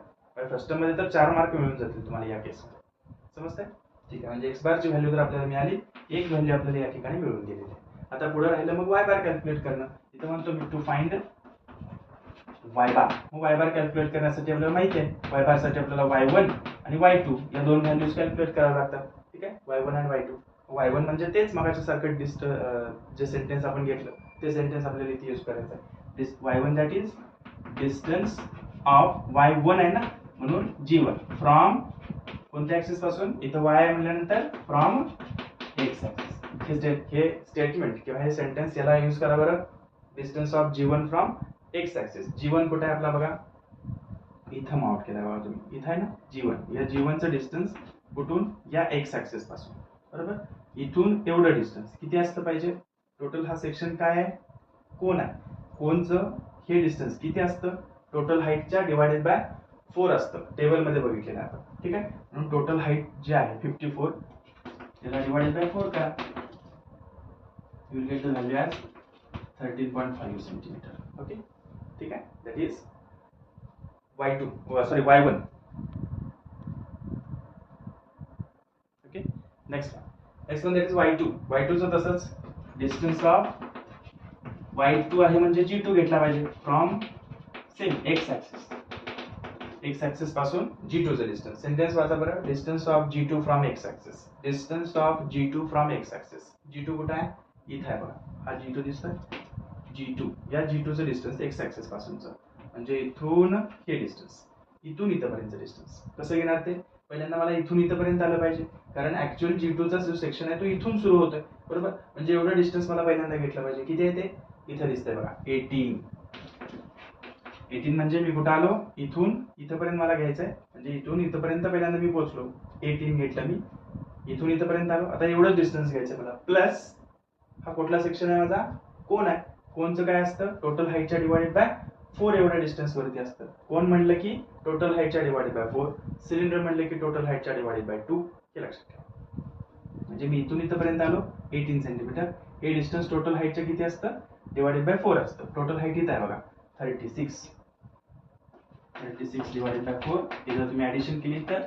फर्स्ट टर्म मध्ये तर 4 मार्क मिळून जातील तुम्हाला या केसमध्ये. समजतंय? ठीक आहे, म्हणजे एक्स बारची व्हॅल्यू जर आपल्याला मिळाली, एक व्हॅल्यू आपल्याला या ठिकाणी मिळून गेलेली आहे. आता पुढे राहिलं मग वाय बार कॅल्क्युलेट करणं. इथं म्हणतो मी टू फाइंड वाय बार. मग वाय बार कॅल्क्युलेट करण्यासाठी आपल्याला माहिती आहे, वाय बार साठी आपल्याला y1 आणि y2 या दोन व्हॅल्यूज कॅल्क्युलेट कराव्या लागतात. ठीक आहे, y1 आणि y2. y1 म्हणजे तेच मगाच्या सारखं जे सेंटेन्स आपण घेतलं ते सेंटेन्स आपल्याला इथे यूज करायचं आहे. y1 that is distance of y1 आहे ना, म्हणून g1 फ्रॉम कोणत्या ऍक्सिस पासून? इथं y आहे म्हणल्यानंतर फ्रॉम एक्स ऍक्सिस. हे स्टेटमेंट किंवा हे सेंटेन्स याला यूज करा बरं. Distance of g1 from x axis. g1 कुठे आहे आपला बघा, इथं माउंट केला बघा तुम्ही, इथं आहे ना g1. या g1चं डिस्टन्स कुठून? या एक्स ऍक्सिस पासून, बरोबर. इथून एवढं डिस्टन्स किती असतं पाहिजे? टोटल हा सेक्शन काय आहे? कोण आहे. कोणचं हे डिस्टन्स किती असतं? टोटल हाईटच्या डिवायडेड बाय 4 असतं. टेबल मध्ये बघितलेलं आपण. ठीक आहे, म्हणून टोटल हाईट जे आहे 54, त्याला डिवायडेड बाय 4 करा, you will get the value as 13.5 centimetre. Okay, ठीक आहे, that is y1. Okay, next one that is y2. y2चं तसंच डिस्टन्स ऑफ y2 आहे म्हणजे g2 घेतला पाहिजे from same x axis. X axis पासून g2चं डिस्टन्स. सेंटेन्स वाचा बरं. Distance of g2 from x axis. Distance of g2 from x axis. g2 कुठे आहे? इथं आहे बघा, हा g2 दिसतोय. g2 या g2चं डिस्टन्स एक्स ऍक्सिस पासूनचं, म्हणजे इथून हे डिस्टन्स, इथून इथपर्यंतचं डिस्टन्स कसं घेणार ते? पहिल्यांदा मला इथून इथपर्यंत आलं पाहिजे, कारण ऍक्च्युअल g2चा जो सेक्शन आहे तो इथून सुरू होतोय, बरोबर. म्हणजे एवढं डिस्टन्स मला पहिल्यांदा घेतलं पाहिजे. किती आहे ते? इथं दिसतंय बघा, 18. 18 म्हणजे मी कुठं आलो, इथून इथपर्यंत मला घ्यायचं आहे, म्हणजे इथून इथपर्यंत पहिल्यांदा मी पोहोचलो, 18 घेतलं मी, इथून इथपर्यंत आलो, आता एवढंच डिस्टन्स घ्यायचं मला, प्लस हा कुठला सेक्शन आहे माझा, कोन आहे, कोनचं काय असतं, टोटल हाईटच्या डिवाइडेड बाय 4 एवढ्या डिस्टन्स वरती असतं. कोन म्हणलं की टोटल हाईटच्या डिवाइडेड बाय 4, सिलेंडर म्हणलं की टोटल हाईटच्या डिवाइडेड बाय 2, हे लक्षात ठेवा. म्हणजे मी इथून इथपर्यंत आलो 18 सेंटीमीटर, हे डिस्टन्स टोटल हाईटचं किती असतं, डिवाइडेड बाय 4 असतं. टोटल हाईट इथं आहे बघा 36 डिवाइडेड बाय 4, इथं तुम्ही ऍडिशन केली तर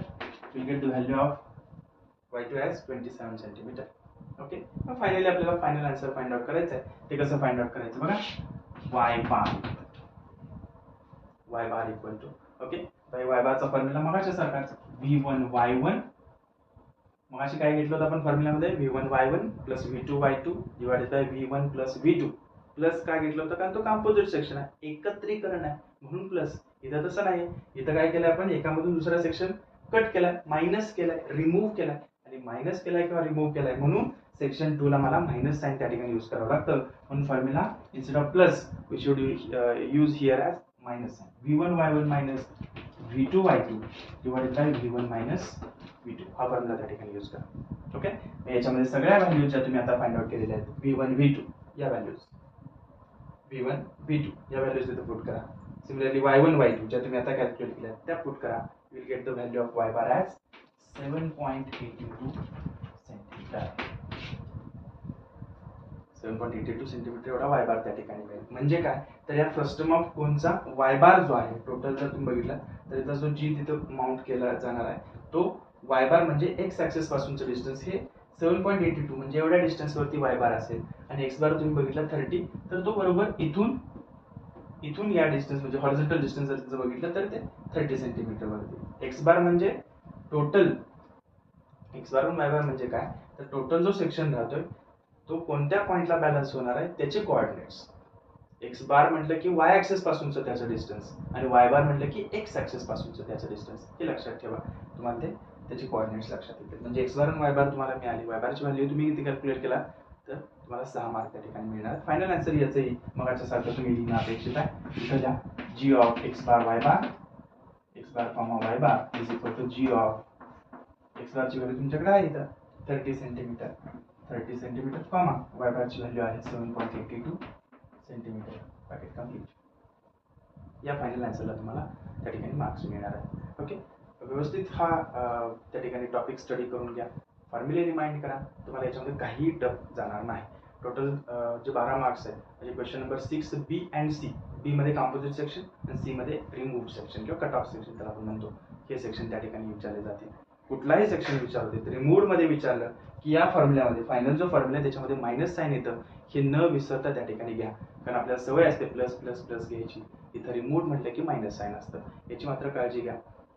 you get the value of y2 as 27 centimetre. Okay, मग फायनली आपल्याला फायनल आन्सर फाइंड आउट करायचं आहे. ते कसं फाइंड आउट करायचं बघा, y bar equal to, okay, तर y बारचा फॉर्म्युला मगाच्या सारखाच v1 y1, मगाशी काय घेतलं होतं आपण फॉर्म्युलामध्ये, v1 y1 plus v2 y2 divided by v1 plus v2, plus काय घेतलं होतं, कारण तो कंपोजिट सेक्शन आहे, एकत्रीकरण आहे म्हणून प्लस. इथं तसं नाही, इथं काय केलं आपण, एकामधून दुसरा सेक्शन कट केलाय, मायनस केलाय, रिमूव्ह केलाय, आणि मायनस केलाय किंवा रिमूव्ह केलाय म्हणून सेक्शन 2 ला मला मायनस साइन त्या ठिकाणी यूज करावं लागतं. म्हणून formula instead of plus we should use here as minus sign, v1 y1 minus v2 y2 divided by v1 minus v2, हा फॉर्म्युला त्या ठिकाणी यूज करा. ओके, याच्यामध्ये सगळ्या व्हॅल्यूज ज्या तुम्ही आता फाइंड आउट केलेल्या आहेत, v1 v2 या व्हॅल्यूज, v1 v2 या व्हॅल्यूज इथे पुट करा. सिमिलरली y1 y2 ज्या तुम्ही आता कॅल्क्युलेट केल्या त्या पुट करा. You will get the value of y bar as 7.82 centimetre. 7.82 centimetre एवढा y बार त्या ठिकाणी मिळेल. म्हणजे काय, तर या फर्स्ट टर्म ऑफ कोनचा y बार जो आहे, टोटल जर तुम्ही बघितला तर याचा जो g तिथं माउंट केला जाणार आहे तो y बार म्हणजे x ऍक्सिस पासूनचं डिस्टन्स हे 7.82 म्हणजे एवढ्या डिस्टन्स वरती y बार असेल, आणि x बार तुम्ही बघितला 30, तर तो बरोबर इथून या डिस्टन्स म्हणजे हॉरिझॉन्टल डिस्टन्स जर बघितलं तर ते 30 सेंटीमीटर वरती. एक्स बार म्हणजे टोटल, एक्स बार वाय बार म्हणजे काय, तर टोटल जो सेक्शन राहतोय तो कोणत्या पॉइंटला बॅलन्स होणार आहे त्याचे कोऑर्डिनेट्स. एक्स बार म्हटलं की वाय ऍक्सिस पासूनचं त्याचं डिस्टन्स, आणि वाय बार म्हटलं की एक्स ऍक्सिस पासूनचं त्याचं डिस्टन्स, हे लक्षात ठेवा. तुम्हाला ते त्याचे कोऑर्डिनेट्स लक्षात येतील. म्हणजे एक्स बार आणि वाय बार तुम्हाला मिळाली, वाय बारची व्हॅल्यू तुम्ही किती कॅल्क्युलेट केला तर तुम्हाला 6 मार्क त्या ठिकाणी मिळणार. फायनल आन्सर याचंही मगाच्या सारखं तुम्ही लिहिणं अपेक्षित आहे. इथं द्या g of X bar Y bar, X bar comma Y bar is equal to g of X बारची व्हॅल्यू तुमच्याकडे आहे इथं 30 सेंटीमीटर कॉमा वाय बारची व्हॅल्यू आहे 7.82 सेंटीमीटर. पॅकेट कम्प्लीट. या फायनल आन्सरला तुम्हाला त्या ठिकाणी मार्क्स मिळणार आहे. ओके, व्यवस्थित हा त्या ठिकाणी टॉपिक स्टडी करून घ्या, फॉर्म्युले रिमाइंड करा, तुम्हाला याच्यामध्ये काही टफ जाणार नाही. टोटल जे 12 मार्क्स आहेत, म्हणजे question number 6 B and C, B मध्ये कॉम्पोजिट सेक्शन आणि सी मध्ये रिमूव्ह सेक्शन किंवा कट ऑफ सेक्शन त्याला आपण म्हणतो, हे सेक्शन त्या ठिकाणी विचारले जातील. कुठलाही सेक्शन विचारले रिमूव्ह मध्ये विचारलं की या फॉर्म्युल्यामध्ये फायनल जो फॉर्म्युला आहे त्याच्यामध्ये मायनस साइन येतं, हे न विसरता त्या ठिकाणी घ्या, कारण आपल्याला सवय असते प्लस प्लस प्लस घ्यायची. इथं रिमूव्ह म्हटलं की मायनस साइन असतं, याची मात्र काळजी घ्या.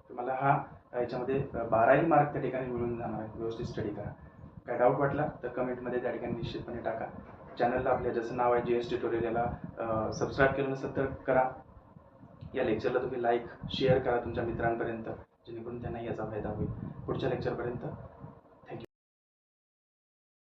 तुम्हाला हा याच्यामध्ये 12ही मार्क त्या ठिकाणी मिळून जाणार आहे. व्यवस्थित स्टडी करा. काय डाऊट वाटला तर कमेंटमध्ये त्या ठिकाणी निश्चितपणे टाका. चॅनलला आपल्या ज्याचं नाव आहे GS ट्युटोरियल याला सबस्क्राईब केलं नसेल तर करा. या लेक्चरला तुम्ही लाईक शेअर करा तुमच्या मित्रांपर्यंत, जेणेकरून त्यांना याचा फायदा होईल. पुढच्या लेक्चरपर्यंत